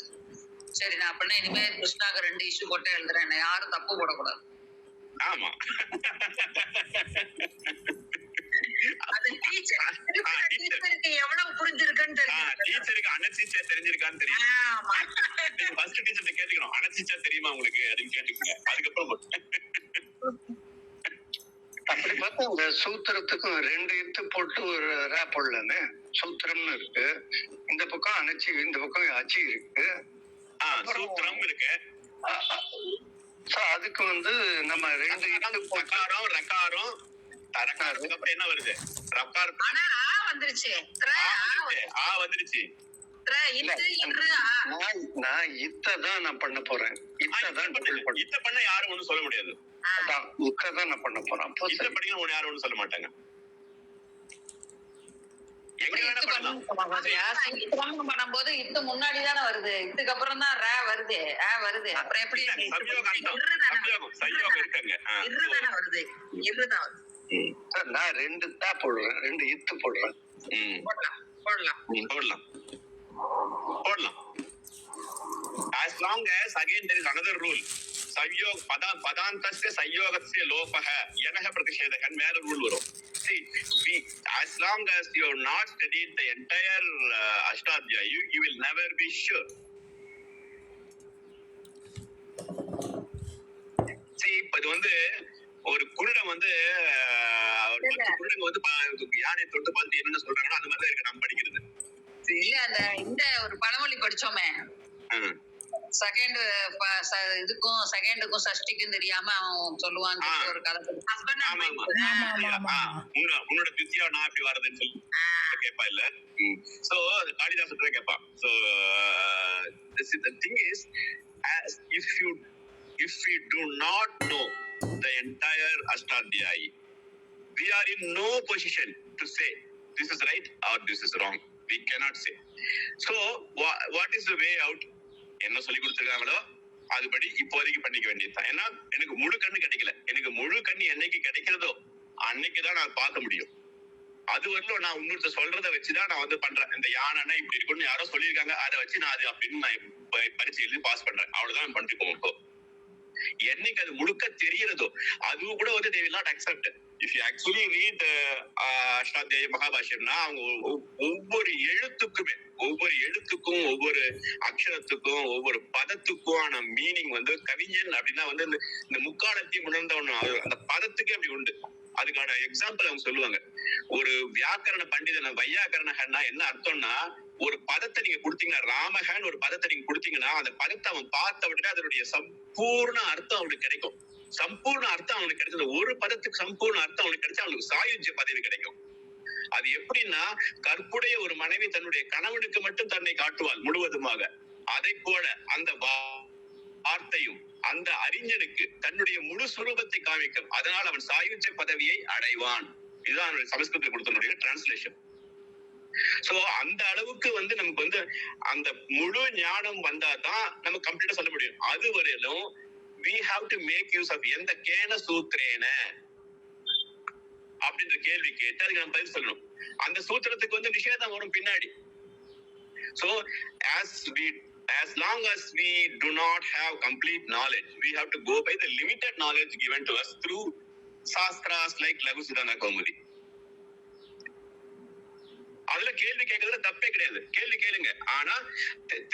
Speaker 5: சரி, நான் அப்படின்னா இனிமே கிருஷ்ணாக்கு 2 இஷ்யூ போட்டு எழுதுறேன், யாரும் தப்பு போடக்கூடாது.
Speaker 1: ஆமா,
Speaker 2: அது டீச்சருக்கு எவ்வளவு புரிஞ்சிருக்குன்னு தெரியும்.
Speaker 1: டீச்சருக்கு அனசிச்சா தெரிஞ்சிருக்கான்னு தெரியும். நீங்க ஃபர்ஸ்ட் டீச்சர்ட்ட கேட்டுக்கணும், அனசிச்சா தெரியுமா உங்களுக்கு அப்படின்னு கேட்டுக்கங்க. அதுக்கப்புறம்
Speaker 3: அப்படி பார்த்தா இந்த சூத்திரத்துக்கும் 2 இத்து போட்டு ஒரு ரேப் போடலாமே. சூத்திரம்னு இருக்கு, இந்த பக்கம் அனச்சி, இந்த பக்கம் அச்சி இருக்கு,
Speaker 1: சூத்திரம் இருக்கு.
Speaker 3: சோ அதுக்கு வந்து நம்ம 2 இத்து
Speaker 1: ரகாரம் ரகாரம் தரகாரத்துக்கு அப்புறம் என்ன வருது? ரகாரம்.
Speaker 2: ஆனா வந்துருச்சு,
Speaker 1: வந்துருச்சு.
Speaker 3: நான் இத்தான் நான் பண்ண போறேன்.
Speaker 1: இத்த பண்ண யாரும் ஒண்ணும் சொல்ல முடியாது.
Speaker 3: இத்தான் நான் பண்ண போறேன்.
Speaker 1: இத்த படிக்க யாரும் ஒண்ணும் சொல்ல மாட்டாங்க.
Speaker 5: பண்ணும்போது இத்து முன்னாடி தானே வருது, இதுக்கு அப்புறம் தான் ரே வருது, வருது. அப்புறம் எப்படி
Speaker 1: சயோகம் இருக்காங்க
Speaker 2: வருது? இருதான்
Speaker 3: நான் 2 தான் போடுறேன், 2 இத்து போடுறேன்.
Speaker 1: போடலாம். As long as again there is another rule. Savyog padantasya sayogasya lopah yanah pratishedakan மேல ரூல் வரும். See, as long as you have not studied the entire Ashtadhyayi, you will never be sure. இப்ப இது வந்து ஒரு குருடன் வந்து குருடங்க வந்து யானை தொட்டு பார்த்து என்ன சொல்றாங்கன்னா அந்த மாதிரிதான் இருக்கு நம்ம படிக்கிறது.
Speaker 2: இல்ல அந்த இந்த ஒரு பழமொழி படிச்சோமே, செகண்டுக்கும் சஷ்டிக்கும் தெரியாம அவன் சொல்லுவான் ஒரு கதை.
Speaker 1: உன்னோட தித்தியா நான் எப்படி வரதுன்னு சொல்லி கேட்பா இல்ல. சோ அது காளிதாசன் கேட்பான். So the thing is, if we do not know the entire Ashtadhyayi, we are in no position to say this is right or this is wrong. We cannot say. So what is the way out? என்ன சொல்லி கொடுத்துருக்காங்களோ அதுபடி இப்போதைக்கு பண்ணிக்க வேண்டியதுதான். ஏன்னா எனக்கு முழு கண்ணு கிடைக்கல. எனக்கு முழு கண்ணு என்னைக்கு கிடைக்கிறதோ அன்னைக்குதான் நான் பார்க்க முடியும். அது வரலும் நான் இன்னொருத்த சொல்றதை வச்சுதான் நான் வந்து பண்றேன். இந்த யானைன்னா இப்படி இருக்குன்னு யாரோ சொல்லியிருக்காங்க, அதை வச்சு நான் அது அப்படின்னு நான் பரிசு எழுதி பாஸ் பண்றேன். அவ்வளவுதான் பண்ணிட்டு போவோம். என்னைக்கு அது முழுக்க தெரியறதோ அதுவும் கூட வந்து they will not accept. If you actually read Ashtadhyayi மகாபாஷ்யம்னா அவங்க ஒவ்வொரு எழுத்துக்கும் ஒவ்வொரு அக்ஷரத்துக்கும் ஒவ்வொரு பதத்துக்குமான மீனிங் வந்து கவிஞன் அப்படின்னா வந்து இந்த முக்காலத்தையும் உணர்ந்தவன் அந்த பதத்துக்கு அப்படி உண்டு. அதுக்கான எக்ஸாம்பிள் அவங்க சொல்லுவாங்க. ஒரு வியாக்கரண பண்டிதன் வையாக்கரணன்னா என்ன அர்த்தம்னா, ஒரு பதத்தை நீங்க கொடுத்தீங்கன்னா ராமகன் ஒரு பதத்தை நீங்க கொடுத்தீங்கன்னா அந்த பதத்தை அவன் பார்த்த உடனே அதனுடைய சம்பூர்ண அர்த்தம் அவனுக்கு கிடைக்கும். சம்பூர்ண அர்த்தம் அவனுக்கு கிடைச்சது ஒரு பதத்துக்கு சம்பூர்ண அர்த்தம் அவனுக்கு கிடைச்சா அவனுக்கு சாயுஜ்ய பதவி கிடைக்கும். அது எப்படின்னா, கற்புடைய ஒரு மனைவி தன்னுடைய கணவனுக்கு மட்டும் தன்னை காட்டுவாள் முழுவதுமாக. அதை போல அந்த வார்த்தையும் அந்த அறிஞனுக்கு தன்னுடைய முழு சுரூபத்தை காமிக்கும். அதனால் அவன் சாயுஜ்ய பதவியை அடைவான். இதுதான் சமஸ்கிருதத்தில் கொடுத்தனுடைய டிரான்ஸ்லேஷன். சோ அந்த அளவுக்கு வந்து நமக்கு வந்து அந்த முழு ஞானம் வந்தாதான் நம்ம கம்ப்ளீட்டா சொல்ல முடியும். அது வரையிலும் we have to make use of எந்த கேன சூத்திரேன அப்படின்ற கேள்வி கேட்டு அதுக்கு நம்ம பதில் சொல்லணும். அந்த சூத்திரத்துக்கு வந்து நிஷேதம் வரும் பின்னாடி. So as long as we do not have complete knowledge, we have to go by the limited knowledge given to us through sastras like Laghu Siddhanta Kaumudi. அதுல கேள்வி கேட்கறதுல தப்பே கிடையாது, கேள்வி கேளுங்க. ஆனா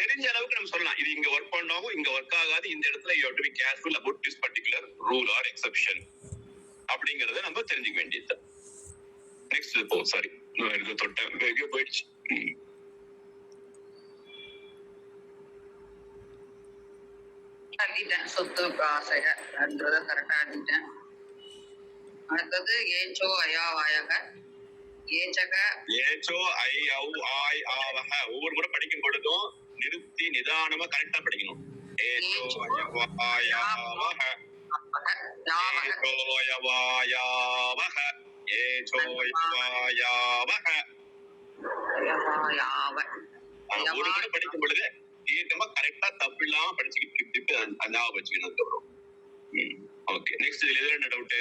Speaker 1: தெரிஞ்ச அளவுக்கு நம்ம சொல்லலாம், இது இங்க ஒர்க் பண்ணாலும் இங்க ஒர்க் ஆகாது, இந்த இடத்துல you have to be careful about this particular rule or exception அப்படிங்கறத நம்ம தெரிஞ்சுக்க வேண்டியது. நெக்ஸ்ட் போ. சாரி, எனக்கு தொட்ட போயிடுச்சு.
Speaker 2: சொத்து ஆசைய கரெக்டா எழுதிட்டேன். அடுத்தது ஏச்சோ அயாவாயக ஏச்சக
Speaker 1: ஏச்சோ ஐ ஔ ஆய் ஆவஹ. ஒவ்வொரு முறை படிக்கும் பொழுதும் நிறுத்தி நிதானமா கரெக்டா படிக்கணும். ஏச்சோ அயவாயாவஹ ஏச்சோ அயவாயாவஹ ஏச்சோ அயவாயாவஹ. ஒரு முறை படிக்கும் பொழுது தீர்க்கமா கரெக்டா தப்பு இல்லாம படிச்சுக்கிட்டு ஞாபகம் வச்சுக்கணும். ஓகே, நெக்ஸ்ட் இதுல எதுல என்ன டவுட்?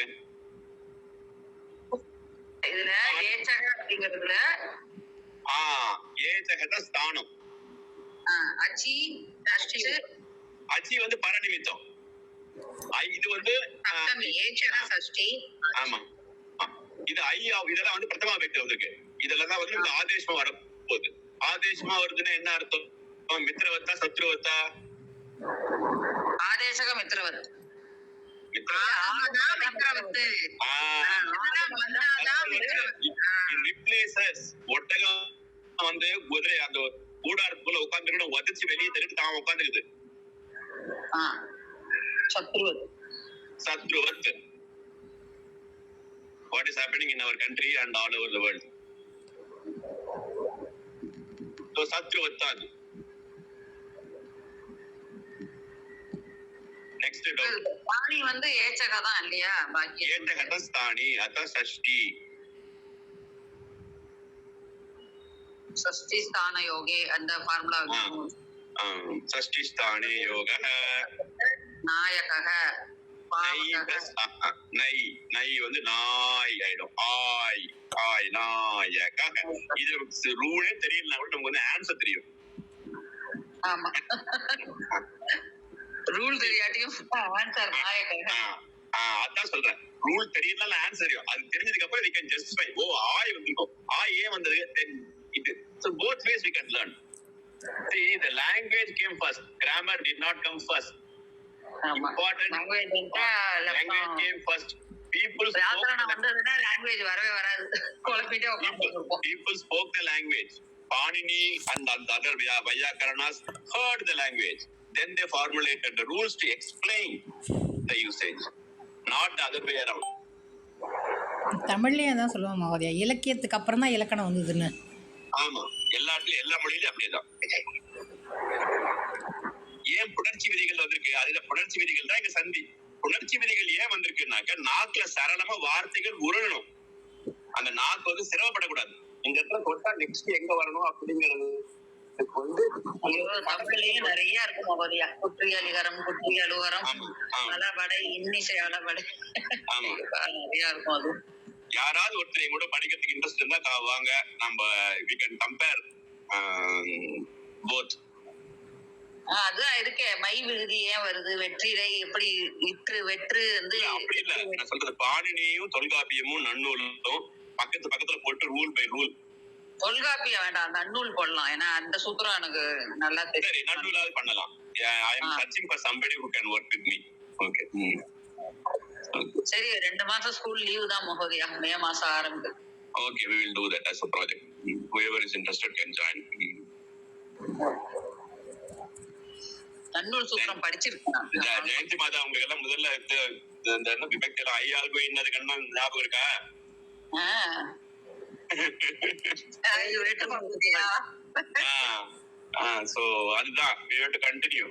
Speaker 2: இதுல ஏச்சக அப்படிங்கிறதுல
Speaker 1: ஏச்சகத ஸ்தானம்.
Speaker 2: அச்சி
Speaker 1: அச்சி வந்து பரநிமித்தம். இது வந்து
Speaker 2: ஏச்சக சஷ்டி.
Speaker 1: ஆமா, இது ஐயா இதெல்லாம் வந்து பிரதமா வியக்தி வந்திருக்கு. இதெல்லாம் தான் வந்து இந்த ஆதேசமா வரப்போகுது. ஆதேசமா வருதுன்னா என்ன அர்த்தம்? மித்ரவத்தா சத்ருவத்தா?
Speaker 2: ஆதேசக மித்ரவத்.
Speaker 1: ஒட்டகம் வந்து குதிரை அந்த கூடாரத்துக்குள்ள உட்கார்ந்து உதச்சு வெளியே தெரிவித்து தான் உட்கார்ந்துக்குது. சத்ருவத். What is happening in our country and all over the world? So சத்ருவத் அது. Next doubt.
Speaker 2: ஸ்தானி வந்து ஏச்சக தான் இல்லையா? பாக்கி
Speaker 1: ஏச்சக தான் ஸ்தானி, அத ஷஷ்டி.
Speaker 2: ஷஷ்டி ஸ்தான யோகே அந்த ஃபார்முலா.
Speaker 1: ஷஷ்டி ஸ்தானே யோகः
Speaker 2: நாயகः.
Speaker 1: நை வந்து நாய் ஆயிடும். ஆய் ஆய் நாயகः. இது ரூலே தெரியலனா கூட நமக்கு வந்து ஆன்சர் தெரியும்.
Speaker 2: ஆமா, ரூல் தெரியாட்டியும் ஆன்சர் நாயகः.
Speaker 1: அதான் சொல்றேன், ரூல் தெரியலனா ஆன்சர் தெரியும். அது தெரிஞ்சதுக்கு அப்புறம் we can justify. ஓ ஆய் வந்திருக்கும், ஆய் ஏன் வந்தது, இது. So both ways we can learn. See, the language came first, grammar did not come first.
Speaker 2: ஆமா
Speaker 1: important
Speaker 2: language
Speaker 1: language came first. People spoke
Speaker 2: வியாக்கரணம் வந்ததுன்னா லாங்குவேஜ் வரவே வராது, குழப்பிட்டே உட்காந்துருப்போம்.
Speaker 1: people spoke the language. Panini and the other Vyakaranas heard the language. Then they formulated the rules to explain the usage, not the other way around.
Speaker 4: தமிழ்லேயே தான் சொல்லுவோம் மகோதயா, இலக்கியத்துக்கு அப்புறம் தான் இலக்கணம் வந்ததுன்னு.
Speaker 1: ஆமா, எல்லா மொழியிலும் அப்படியேதான். ஏன் புணர்ச்சி விதிகள் வந்திருக்கு? அதுல புணர்ச்சி விதிகள் தான் இங்க சந்தி. புணர்ச்சி விதிகள் ஏன் வந்திருக்குனாக்க நாக்குல சரளமா வார்த்தைகள் உருளணும், அந்த நாக்கு வந்து சிரமப்படக்கூடாது. இந்த இடத்துல தொட்டா நெக்ஸ்ட் எங்க வரணும் அப்படிங்கிறது வந்து
Speaker 2: தமிழ்லயே நிறைய இருக்கு மகோதயா. குற்றியலிகரம், குற்றியலுகரம், அளவடை, இன்னிசை அளவடை, நிறைய இருக்கும். அது
Speaker 1: யாராவது ஒருத்தரையும் கூட படிக்கிறதுக்கு இன்ட்ரெஸ்ட் இருந்தா வாங்க, நம்ம we can compare both.
Speaker 2: அதுதான் இருக்கே, மை விகுதி ஏன் வருது, வெற்றிலை எப்படி, இற்று வெற்று வந்து
Speaker 1: அப்படி இல்ல நான் சொல்றது. பாணினியும் தொல்காப்பியமும் நன்னூலும் பக்கத்துல போட்டு ரூல் பை ரூல்.
Speaker 2: தொல்காப்பியம் வேண்டாம், நன்னூல் போடலாம். ஏன்னா அந்த சூத்திரம் எனக்கு நல்லா தெரியும்.
Speaker 1: சரி, நன்னூலாவது பண்ணலாம். I am searching for somebody who can work with me. Okay.
Speaker 2: சரி, 2 மாசம் ஸ்கூல் லீவு தான் மகோதயா, மே மாசம் ஆரம்பிது.
Speaker 1: Okay, we will do that as a project. Whoever is interested can join.
Speaker 2: நன்னூல் சூத்திரம் படிச்சிருக்கேன்.
Speaker 1: ஜெயந்தி மாதா உங்களுக்கு எல்லாம் முதல்ல இந்த விபக்தி எல்லாம் ஐயாளுக்கு என்னது கண்ணா ஞாபகம் இருக்கா? So அதுதான் we have to continue.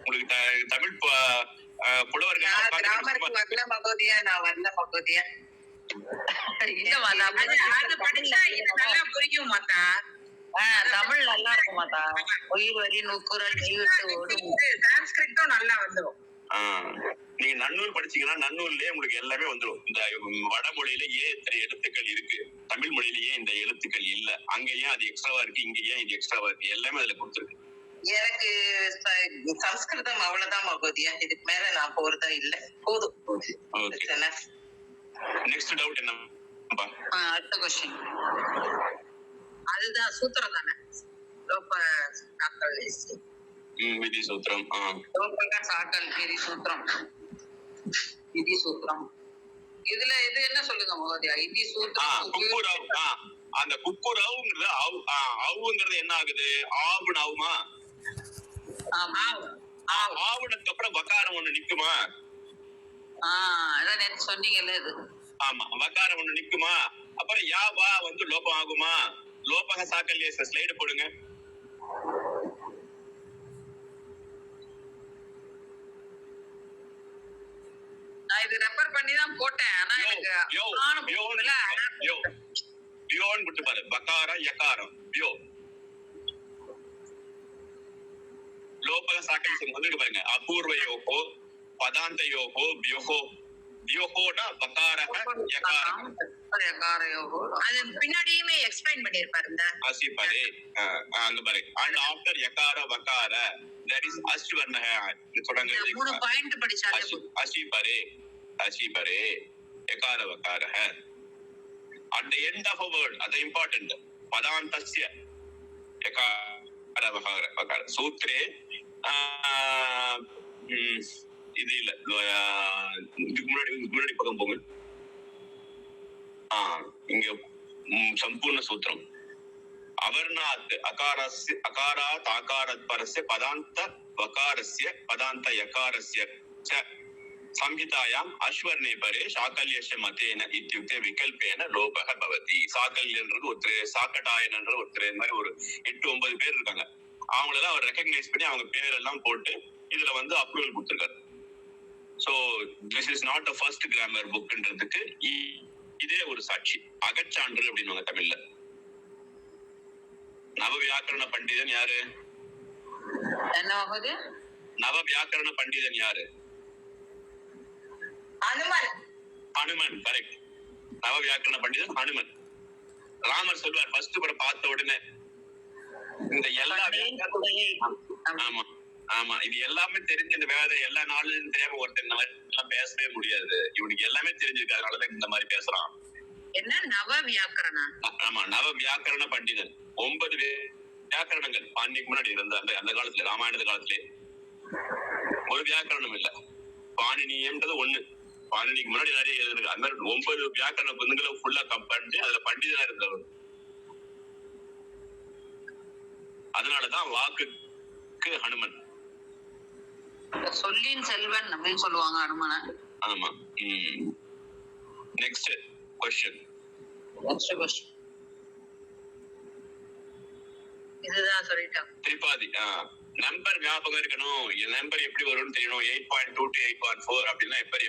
Speaker 1: உங்களுக்கு தமிழ் புலவர்கள்
Speaker 2: வரல மகோதயா, நான் வரல மகோதயா. இல்ல மாதா, அது படிச்சா நல்லா புரியும் மாதா. தமிழ் நல்லா இருக்கும் மாதா. உயிர் வரி நுக்குரல் சான்ஸ்கிரிட்டும் நல்லா வந்துடும்.
Speaker 1: நீங்க நன்னூல் படிச்சீங்கன்னா நன்னூல்லே உங்களுக்கு எல்லாமே வந்துடும். இந்த வடமொழியில ஏன் இத்தனை எழுத்துக்கள் இருக்கு, தமிழ் மொழியிலேயே இந்த எழுத்துக்கள் இல்ல, அங்க ஏன் அது எக்ஸ்ட்ராவா இருக்கு, இங்க ஏன் இது எக்ஸ்ட்ராவா இருக்கு, எல்லாமே அதுல கொடுத்துருக்கு.
Speaker 2: எனக்கு சம்ஸ்கிருதம் அவ்வளவுதான் மகோதியா, இதுக்கு மேல நான் போறதா இல்ல, போதும்.
Speaker 1: நெக்ஸ்ட் டவுட் என்ன?
Speaker 2: அடுத்த கொஸ்டின் அதுதான் சூத்திரம் தானே,
Speaker 1: விதி சூத்திரம்.
Speaker 2: சாக்கல் விதி சூத்திரம், விதி சூத்திரம். இதுல இது என்ன சொல்லுங்க மகோதயா? இதி சூத்திரம்
Speaker 1: குக்குராவ். அந்த குக்குராவ்ங்கிறது அவுங்கிறது என்ன ஆகுது? ஆவுன்னு ஆகுமா? ஆவுனதுக்கு அப்புறம் வக்காரம் ஒண்ணு நிக்குமா?
Speaker 2: அதான் நேத்து சொன்னீங்கல்ல இது.
Speaker 1: ஆமா, வக்காரம் ஒண்ணு நிக்குமா? அப்புறம் யா வா வந்து லோபம் ஆகுமா? லோபக சாக்கல்ய ஸ்லைடு போடுங்க.
Speaker 2: நான் இது ரெஃபர் பண்ணி தான் போட்டேன். ஆனா எனக்கு
Speaker 1: பியோன் விட்டு பாரு, பகாரம் யகாரம் பியோ. லோபக சாக்கல்யம் வந்து பாருங்க, அபூர்வயோகோ பதாந்தயோகோ பியோகோ. பியோகோனா பகாரக யகாரம்.
Speaker 2: அது பின்னாடியுமே எக்ஸ்பிளைன் பண்ணிருப்பாரு இந்த
Speaker 1: அசிபரே. அங்க பாரு, and after yakara vakara that is ashvarna தொடங்க.
Speaker 2: 3 point படிச்சாலே
Speaker 1: அசிபரே yakara vakara at the end of a word, அது important. பதாந்தஸ்ய yakara vakara சூத்ரே. இது இல்ல, இதுக்கு முன்னாடி பக்கம் போங்க. இங்க சம்பூர்ண சூத்திரம். அவர்ணாத் அகாராத் ஆகாராத் பரஸ்ய பதாந்த வகாரஸ்ய பதாந்த யகாரஸ்ய சம்ஹிதாயாம் அஸ்வர்ணே பரே சாக்கல்யஸ்ய மதேன இத்யுக்தே விகல்பேன லோபக பவதி. சாக்கல்யன்றது ஒருத்தர், சாக்கடாயன்ன்றது ஒருத்தர், இந்த மாதிரி ஒரு 8-9 பேர் இருக்காங்க. அவங்களெல்லாம் அவர் ரெகக்னைஸ் பண்ணி அவங்க பேரெல்லாம் போட்டு இதுல வந்து அப்ரூவல் கொடுத்திருக்காரு. So this is not the first grammar புக்ன்றதுக்கு இதே ஒரு சாட்சி. அகச்சான்று அப்படின்னு தமிழ்ல. நவ வியாக்கரண பண்டிதன் யாரு? நவ வியாக்கரண பண்டிதன் யாரு? ஹனுமன். கரெக்ட். நவ வியாக்கரண பண்டிதன் ஹனுமன். ராமர் சொல்வார் ஃபர்ஸ்ட் கூட பார்த்த உடனே இந்த எல்லா ஆமா ஆமா இது எல்லாமே தெரிஞ்சு இந்த வேற எல்லா நாளும் தெரியாம ஒருத்தர் இந்த மாதிரி எல்லாம் பேசவே முடியாது. இவனுக்கு எல்லாமே தெரிஞ்சிருக்கு, அதனாலதான் இந்த மாதிரி பேசுறான்.
Speaker 2: என்ன நவ வியாக்கரணா?
Speaker 1: ஆமா, நவ வியாக்கரண பண்டிதன். 9 வியாக்கரணங்கள் அன்னைக்கு முன்னாடி இருந்த அந்த காலத்துல, ராமாயண காலத்திலே ஒரு வியாக்கரணம் இல்ல. பாணினியம்ன்றது ஒண்ணு. பாணினிக்கு முன்னாடி நிறைய எழுதுங்க. அது மாதிரி 9 வியாக்கரண குந்துகளை ஃபுல்லா பண்ணிட்டு அதுல பண்டிதனா இருந்தவர். அதனாலதான் வாக்குக்கு ஹனுமன்.
Speaker 5: சொல்லின் செல்வன் அப்படின்னு சொல்லுவாங்க அனுமன.
Speaker 1: ஆமா. Next question.
Speaker 2: இதுதான் சொல்லிட்டேன்.
Speaker 1: திரிபாதி. நம்பர் ஞாபகம் இருக்கணும். நம்பர் எப்படி வரும்னு தெரியணும். 8.2 to 8.4 அப்படின்னா எப்படி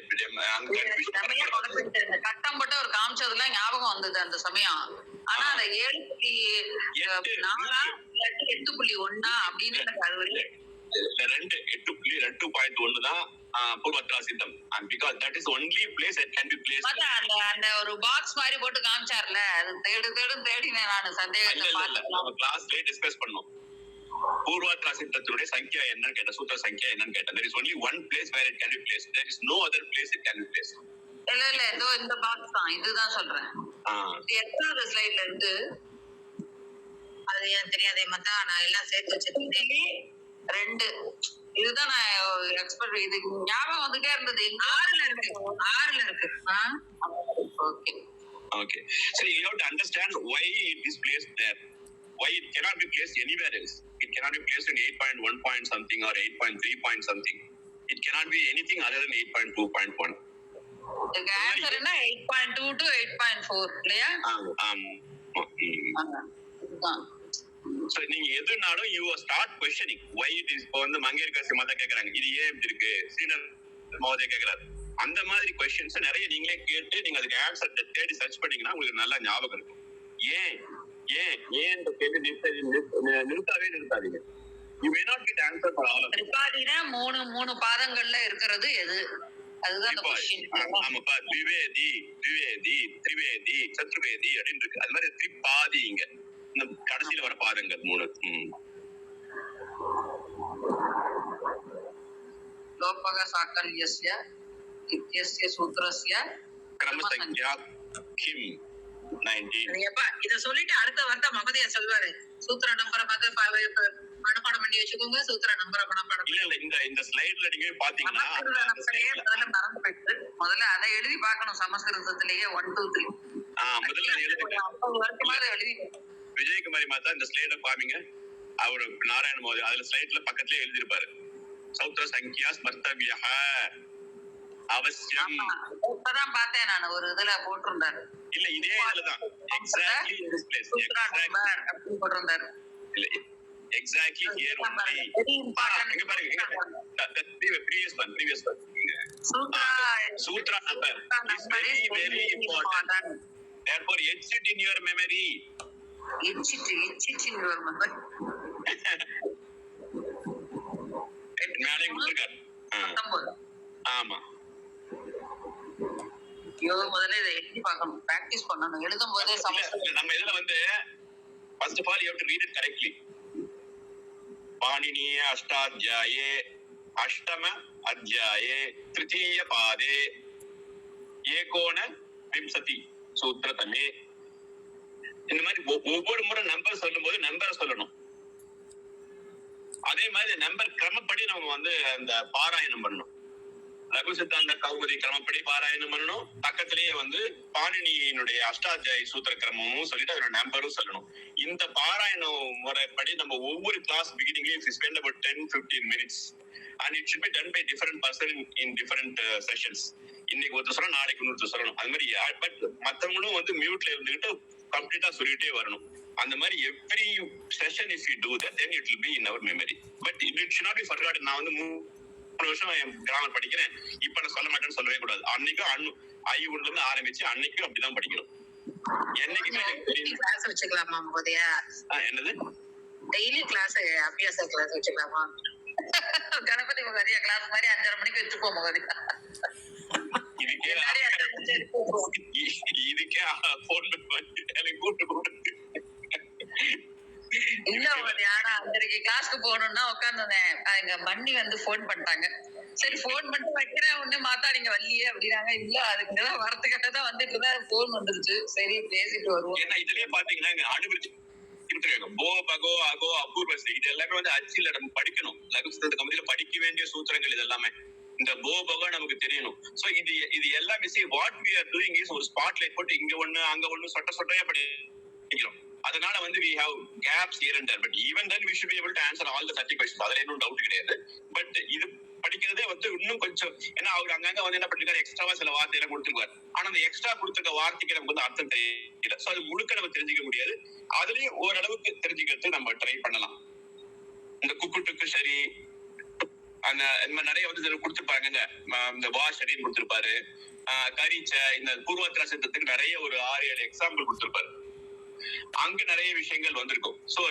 Speaker 5: கட்டம் போட்டு ஒரு காமிச்சதுல ஞாபகம் வந்தது அந்த சமயம். ஆனா அந்த 7.4 8.1 அப்படின்னு எனக்கு அது வரையும்
Speaker 1: 8.1 தான் பூர்வத்ரா சித்தம். because that is only place that can be placed.
Speaker 5: அந்த ஒரு பாக்ஸ் மாதிரி போட்டு காமிச்சார்ல, அது தேடினேன் நான் சந்தேகத்தை பார்த்தேன்.
Speaker 1: நம்ம கிளாஸ்லயே டிஸ்கஸ் பண்ணோம். பூர்வத்ரா சித்தத்துடைய சங்கியா என்னன்னு கேட்ட, சூத்திர சங்கியா என்னன்னு கேட்ட. there is only one place where it can be placed. there is no other place it can be placed.
Speaker 5: இல்ல ஏதோ இந்த பாக்ஸ் தான், இதுதான் சொல்றேன். எத்தனாவது ஸ்லைட்ல இருக்கு
Speaker 2: அது எனக்கு தெரியாதே மத்தா, நான் எல்லாம் சேர்த்து வச்சிருக்கேன்.
Speaker 5: 2 இதுதான் நான் எக்ஸ்பெக்ட். இது ஞாபகம் வந்துட்டே இருந்தது.
Speaker 2: 6ல இருக்கு.
Speaker 5: Okay
Speaker 1: okay, so you have to understand why it is placed there, why it cannot be placed anywhere else. It cannot be placed in 8.1 point something or 8.3 point something. It cannot be anything other than 8.2.1.
Speaker 5: இதுக்கு answer என்ன? 8.2 to 8.4 இல்லையா?
Speaker 1: So நீங்க எதுனாலும் you start questioning why it is. இப்போ வந்து மங்கேற்கரசி மாதா கேக்குறாங்க, இது ஏன் இப்படி இருக்கு, சீனர் மோதே கேக்குறாரு. அந்த மாதிரி கொஸ்டின்ஸ் நிறைய நீங்களே கேட்டு நீங்க அதுக்கு ஆன்சர் தேடி சர்ச் பண்ணீங்கன்னா உங்களுக்கு நல்லா ஞாபகம் இருக்கும். ஏன் ஏன் ஏன் இந்த கேள்வி நிறுத்தாதீங்க. You may not get answer for all of it.
Speaker 5: திரிபாதினா மூணு பாதங்கள்ல இருக்கிறது எது? அதுதான் அந்த क्वेश्चन.
Speaker 1: ஆமாப்பா, திவேதி திரிவேதி சத்ருவேதி அப்படின்னு இருக்கு. அது மாதிரி திரிபாதிங்க இந்த கடைசியில வர பாதங்கள் 3.
Speaker 5: லோபக சாக்கல்யஸ்ய இத்யஸ்ய சூத்ரஸ்ய
Speaker 1: கிரமசங்க்யா கிம் 19.
Speaker 2: இத சொல்லிட்டு அடுத்த வார்த்தை மகதையா சொல்வாரு. சூத்திர நம்பரை பார்த்து மனப்பாடம் பண்ணி வச்சுக்கோங்க. சூத்திர நம்பரை மனப்பாடம்.
Speaker 1: இல்ல இந்த ஸ்லைட்ல நீங்க பாத்தீங்கன்னா
Speaker 5: மறந்து போயிட்டு முதல்ல அதை எழுதி பார்க்கணும். சமஸ்கிருதத்திலேயே 1 2 3
Speaker 1: முதல்ல
Speaker 5: எழுதி
Speaker 1: விஜயகுமாரி மாதா இந்த ஸ்லைட பாருங்க. அவரு நாராயண மோதி அதுல ஸ்லைட்ல பக்கத்துலயே எழுதிருப்பாரு, சௌத்ர சங்கியா ஸ்மர்த்தவ்யா அவசியம்.
Speaker 5: இப்பதான் பார்த்தேன் நான், ஒரு இதுல போட்டிருந்தாரு.
Speaker 1: இல்ல இதே இதுலதான் எக்ஸாக்ட்லி in this place.
Speaker 5: அப்படி போட்டிருந்தாரு.
Speaker 1: இல்ல எக்ஸாக்ட்லி here only. இங்க பாருங்க, previous one sutra number is very important. therefore etch it in your memory.
Speaker 5: Etch it in your memory.
Speaker 1: மேலே கொடுத்திருக்காரு. ஆமா,
Speaker 5: முதல்ல இதை எழுதி பார்க்கணும், பிராக்டிஸ் பண்ணணும். எழுதும் போதே
Speaker 1: நம்ம இதுல வந்து first of all you have to read it correctly. பாணினிய அஷ்டாத்யாயே அஷ்டம அத்தியாயே திருத்தீய பாதே ஏகோண விம்சதி சூத்திரதமே. இந்த மாதிரி ஒவ்வொரு முறை நம்பர் சொல்லும் போது நம்பரை சொல்லணும். அதே மாதிரி நம்பர் கிரமப்படி நம்ம வந்து அந்த பாராயணம் பண்ணணும். லகு சித்தாந்த கௌமுதி கிரமப்படி பாராயணம் பண்ணணும். பக்கத்திலேயே வந்து பாணினியினுடைய அஷ்டாத்தியாய சூத்திர கிரமமும் சொல்லிட்டு அதோட நம்பரும் சொல்லணும். இந்த பாராயண முறைப்படி நம்ம ஒவ்வொரு class பிகினிங்லயும் spend about 10-15 minutes and it should be done by different person in different sessions. இன்னைக்கு ஒருத்தர் சொல்லணும், நாளைக்கு இன்னொருத்தர் சொல்லணும். அது மாதிரி பட் மத்தவங்களும் வந்து மியூட்ல இருந்துகிட்டு கம்ப்ளீட்டா சொல்லிட்டே வரணும். அந்த மாதிரி every session if you do that then it will be in our memory, but it should not be forgotten. நான் வந்து 3 வருஷம் கிராமர் படிக்கிறேன், இப்ப நான் சொல்ல மாட்டேன்னு சொல்லவே கூடாது. அன்னைக்கும் ஐ1ல இருந்து ஆரம்பிச்சு அன்னைக்கும் அப்படிதான் படிக்கணும். என்னைக்குமே
Speaker 2: கிளாஸ் வச்சுக்கலாமா மகோதயா?
Speaker 1: என்னது
Speaker 2: டெய்லி கிளாஸ் அபியாச கிளாஸ் வச்சுக்கலாமா?
Speaker 5: கணபதி மகோதயா கிளாஸ் மாதிரி 5:30 மணிக்கு வச்சுப்போம் மகோதயா.
Speaker 1: இதுக்கே போன் பண்ணி கூட்டு போட்டு
Speaker 5: இல்ல மகோதயா, நான் அன்றைக்கு கிளாஸ்க்கு போகணும்னா உட்காந்துருந்தேன். எங்க மண்ணி வந்து போன் பண்ணிட்டாங்க. சரி போன் பண்ணிட்டு வைக்கிறேன், ஒண்ணு மாத்தா நீங்க வரலையே அப்படின்னாங்க. இல்ல அதுக்குதான் வரத்துக்காக தான் வந்துட்டு தான் போன் வந்துருச்சு. சரி பேசிட்டு வருவோம்.
Speaker 1: ஏன்னா இதுலயே பாத்தீங்கன்னா அனுபவிச்சு கொடுத்துருக்காங்க. போ பகோ அகோ அபூர்வசி இது எல்லாமே வந்து அச்சில நம்ம படிக்கணும். லகு சூத்திர கமிட்டியில படிக்க வேண்டிய சூத்திரங்கள் இது எல்லாமே. இந்த போ பகோ நமக்கு தெரியணும். சோ இது எல்லாமே what we are doing is ஒரு ஸ்பாட்லைட் போட்டு இங்க ஒண்ணு அங்க ஒண்ணு சொட்டையா படிக்கிறோம். அதனால வந்து we have gaps here and there, but even then we should be able to answer all the 30 questions. அதுல இன்னும் டவுட் கிடையாது. பட் இது படிக்கிறதே வந்து இன்னும் கொஞ்சம் ஏன்னா அவர் அங்கங்க வந்து என்ன பண்ணிருக்காரு, எக்ஸ்ட்ராவா சில வார்த்தையெல்லாம் கொடுத்துருக்காரு. ஆனா அந்த எக்ஸ்ட்ரா கொடுத்துருக்க வார்த்தைக்கு நமக்கு வந்து அர்த்தம் தெரியல. சோ அது முழுக்க நம்ம தெரிஞ்சுக்க முடியாது. அதுலயும் ஓரளவுக்கு தெரிஞ்சுக்கிறதுக்கு நம்ம ட்ரை பண்ணலாம். இந்த குக்குட்டுக்கு சரி அந்த நிறைய வந்து கொடுத்துருப்பாங்க. இந்த வாஷரின்னு கொடுத்துருப்பாரு, கரிச்ச இந்த பூர்வாத்திரா சித்தத்துக்கு நிறைய ஒரு 6-7 எக்ஸாம்பிள் கொடுத்துருப்பாரு. அங்க நிறைய விஷயங்கள் வந்திருக்கும். So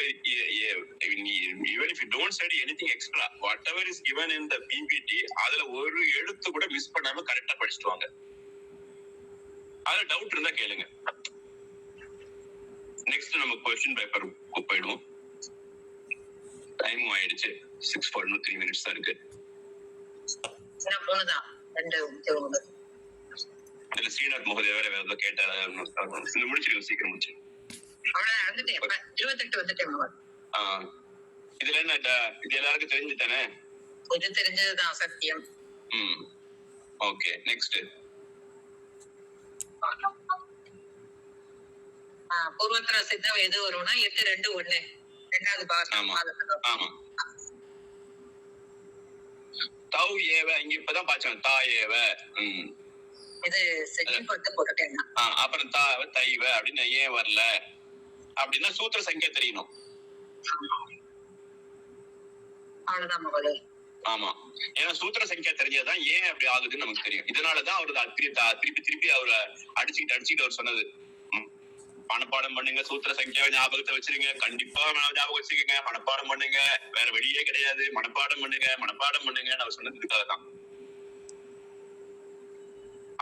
Speaker 1: even if you don't study anything extra, whatever is given in the PPT அதுல ஒரு எழுத்து கூட மிஸ் பண்ணாம கரெக்டா படிச்சுட்டு வாங்க. அதுல டவுட் இருந்தா கேளுங்க. நெக்ஸ்ட் நம்ம क्वेश्चन பேப்பர் போயிடுவோம். டைம் ஆயிடுச்சு. 6:43 minutes தான் இருக்கு. இதுல ஸ்ரீநாத் மகோதயா வேற ஏதாவது கேட்டாரா? முடிச்சிருக்கோம், சீக்கிரம் முடிச்சு. இதுல என்ன இது எல்லாருக்கும் தெரிஞ்சுதானே?
Speaker 2: கொஞ்சம் தெரிஞ்சதுதான் சத்தியம்.
Speaker 1: ஓகே, நெக்ஸ்ட்
Speaker 2: பூர்வத்திர சித்தம் எது வரும்னா 8-2-1 ரெண்டாவது பாகம்.
Speaker 1: ஆமா, தவ் ஏவ இங்க இப்பதான் பாச்சோம். தா ஏவ
Speaker 2: இது செகண்ட் பார்ட் போட்டுட்டேன்.
Speaker 1: அப்புறம் தாவ தைவ அப்படின்னு ஏன் வரல அப்படின்னா சூத்திர சங்கியா தெரியணும்.
Speaker 2: அவ்வளவுதான் மகளே.
Speaker 1: ஆமா, ஏன்னா சூத்திர சங்கியா தெரிஞ்சதுதான் ஏன் அப்படி ஆகுதுன்னு நமக்கு தெரியும். இதனாலதான் அவரு திருப்பி அவரை அடிச்சுக்கிட்டு அவர் சொன்னது, மனப்பாடம் பண்ணுங்க, சூத்திர சங்கியாவை ஞாபகத்தை வச்சிருங்க, கண்டிப்பா ஞாபகம் வச்சுக்கோங்க, மனப்பாடம் பண்ணுங்க, வேற வழியே கிடையாது, மனப்பாடம் பண்ணுங்க அவர் சொன்னதுக்காக தான்.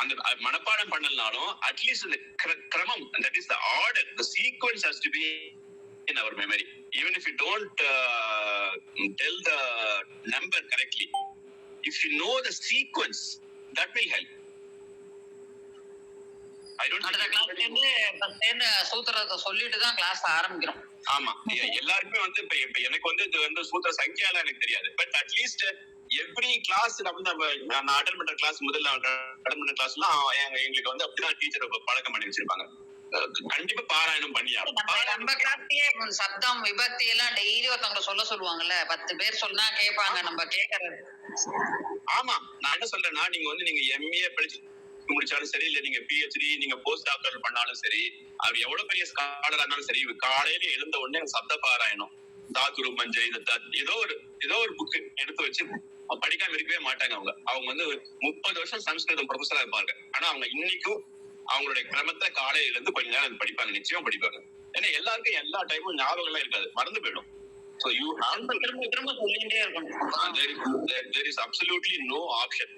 Speaker 1: அந்த மனப்பாடம் பண்ணலனாலும் அட்லீஸ்ட் இந்த கிரமம், that is the order, the sequence has to be in our memory. Even if you don't tell the number correctly, if you know the sequence, that will help. I don't
Speaker 5: think சூத்திரத்தை சொல்லிட்டு தான் class ஆரம்பிக்கிறோம்.
Speaker 1: ஆமா, எல்லாருக்குமே வந்து இப்ப எனக்கு வந்து இது வந்து சூத்திர சங்கியாலாம் எனக்கு தெரியாது. பட் அட்லீஸ்ட் எவ்ரி கிளாஸ் நான் அட்டெண்ட் பண்ற கிளாஸ், முதல்ல அட்டெண்ட் பண்ற கிளாஸ்லாம் எங்களுக்கு வந்து அப்படிதான் டீச்சர் பழக்கம் பண்ணி வச்சிருப்பாங்க. கண்டிப்பா பாராயணம் பண்ணியா
Speaker 5: நம்ம கிளாஸ்லயே சப்தம் விபக்தி எல்லாம் டெய்லி ஒருத்தவங்க சொல்லுவாங்கல்ல, 10 பேர் சொன்னா கேட்பாங்க, நம்ம கேட்கறது.
Speaker 1: ஆமா, நான் என்ன சொல்றேன்னா, நீங்க எம்ஏ படிச்சு முடிச்சாலும் சரி, இல்ல நீங்க PhD நீங்க போஸ்ட் டாக்டர் பண்ணாலும் சரி, அவர் எவ்வளவு பெரிய ஸ்காலரா இருந்தாலும் சரி, காலையில எழுந்த உடனே சப்த பாராயணம், தாத்துரு மஞ்சை, ஏதோ ஒரு புக் எடுத்து வச்சு படிக்காம இருக்கவே மாட்டாங்க. அவங்க வந்து 30 வருஷம் சமஸ்கிருதம் ப்ரொஃபஸரா இருப்பாங்க. ஆனா அவங்க இன்னைக்கும் அவங்களுடைய கிரமத்தை காலையில இருந்து கொஞ்ச நேரம் படிப்பாங்க, நிச்சயம் படிப்பாங்க. ஏன்னா எல்லாருக்கும் எல்லா டைமும் ஞாபகம் எல்லாம் இருக்காது, மறந்து போயிடும். So you have to
Speaker 5: திரும்ப சொல்லிட்டே இருக்கணும்.
Speaker 1: There is absolutely no option,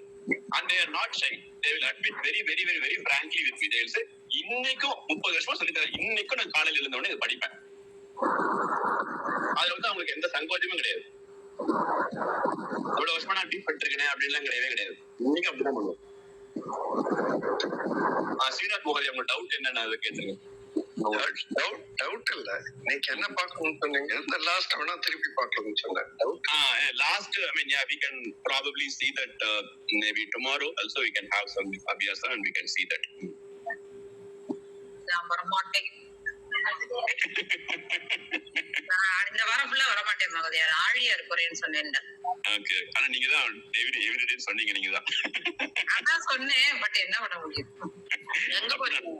Speaker 1: and they are not shy. They will admit very very very very frankly with me. They will say, இன்னைக்கும் 30 வருஷமா சொல்லித்தரேன், இன்னைக்கும் நான் காலையில இருந்த உடனே படிப்பேன். அதுல வந்து அவங்களுக்கு எந்த சங்கோஜமும் கிடையாது. இவ்வளவு வருஷமா நான் டீப் பண்ணிருக்கேன் அப்படின்லாம் கிடையவே கிடையாது. இன்னைக்கு அப்படிதான் பண்ணுவோம். ஸ்ரீநாத் மோகன், உங்க டவுட் என்னன்னு அதை கேட்டுருங்க.
Speaker 3: டவுட் இல்ல, நீங்க என்ன பார்க்கணும்னு சொன்னீங்க, இந்த லாஸ்ட் வேணா திருப்பி பார்க்கணும்னு சொன்னேன்.
Speaker 1: Last, I mean, yeah, we can probably see that maybe tomorrow also we can have some abhyasa and we can see that.
Speaker 2: நான் வரமாட்டேன், இந்த வாரம் ஃபுல்லா வரமாட்டேன் மகோதயா, ஆழியா இருக்கிறேன்னு சொன்னேன்.
Speaker 1: ஓகே, ஆனா நீங்க தான் எவ்ரிடே சொன்னீங்க, நீங்க தான்.
Speaker 2: அதான் சொன்னேன், பட் என்ன பண்ண முடியும், எங்க போறீங்க?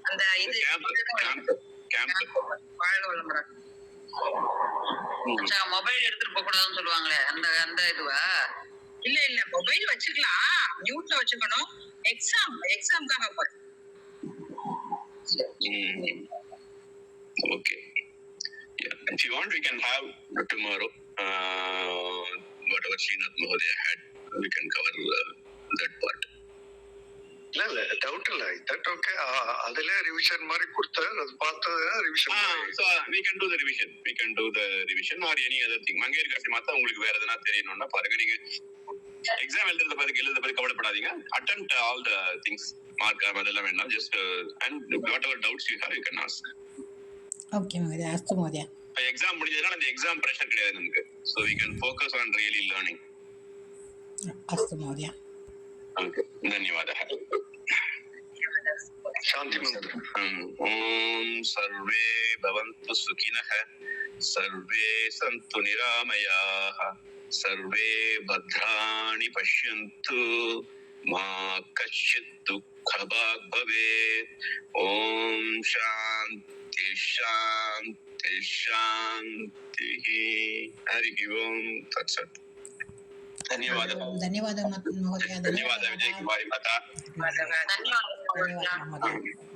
Speaker 2: அந்த இது கேம்ப் வாழ்க வளமுடன்.
Speaker 5: மொபைல் எடுத்துட்டு போக கூடாதுன்னு சொல்லுவாங்களே, அந்த இதுவா?
Speaker 2: இல்ல மொபைல் வச்சுக்கலாம், மியூட்ல வச்சுக்கணும். எக்ஸாம்காக போறேன்.
Speaker 1: Okay. Yeah. If you want, we can have tomorrow whatever Srinath Mahodaya had, we can cover that part.
Speaker 3: இல்ல டவுட் இல்ல, தட் ஓகே. அதுல ரிவிஷன் மாதிரி கொடுத்து அது பார்த்து revision.
Speaker 1: So we can do the revision or any other thing. மங்கையர் காசி மாத்தா உங்களுக்கு வேற எதனா தெரியணும்னா பாருங்க. நீங்க எக்ஸாம் எழுதுறத பத்தி கவலைப்படாதீங்க. Attempt all the things, mark அதெல்லாம் வேண்டாம். Just and whatever doubts you have you can ask.
Speaker 4: Okay महोदय अस्तु महोदय
Speaker 1: இப்போ எக்ஸாம் முடிஞ்சதுனால அந்த எக்ஸாம் ப்ரெஷர் கிடையாது நமக்கு. So we can focus on really learning.
Speaker 4: अस्तु महोदय
Speaker 1: ஓகே, धन्यवादः.
Speaker 3: சாந்தி மந்திரம்.
Speaker 1: ஓம் சர்வே பவந்து சுகினः सर्वे सन्तु निरामयाः सर्वे भद्राणि पश्यन्तु मा कश्चित् दुःखभाग् भवेत्. ॐ शान्ति शान्ति शान्तिः. हरिः ओं तत्सत्. धन्यवादः.
Speaker 4: धन्यवादः महोदय
Speaker 1: धन्यवादः विजय कुमारी माता.
Speaker 2: धन्यवादः
Speaker 4: धन्यवादः महोदय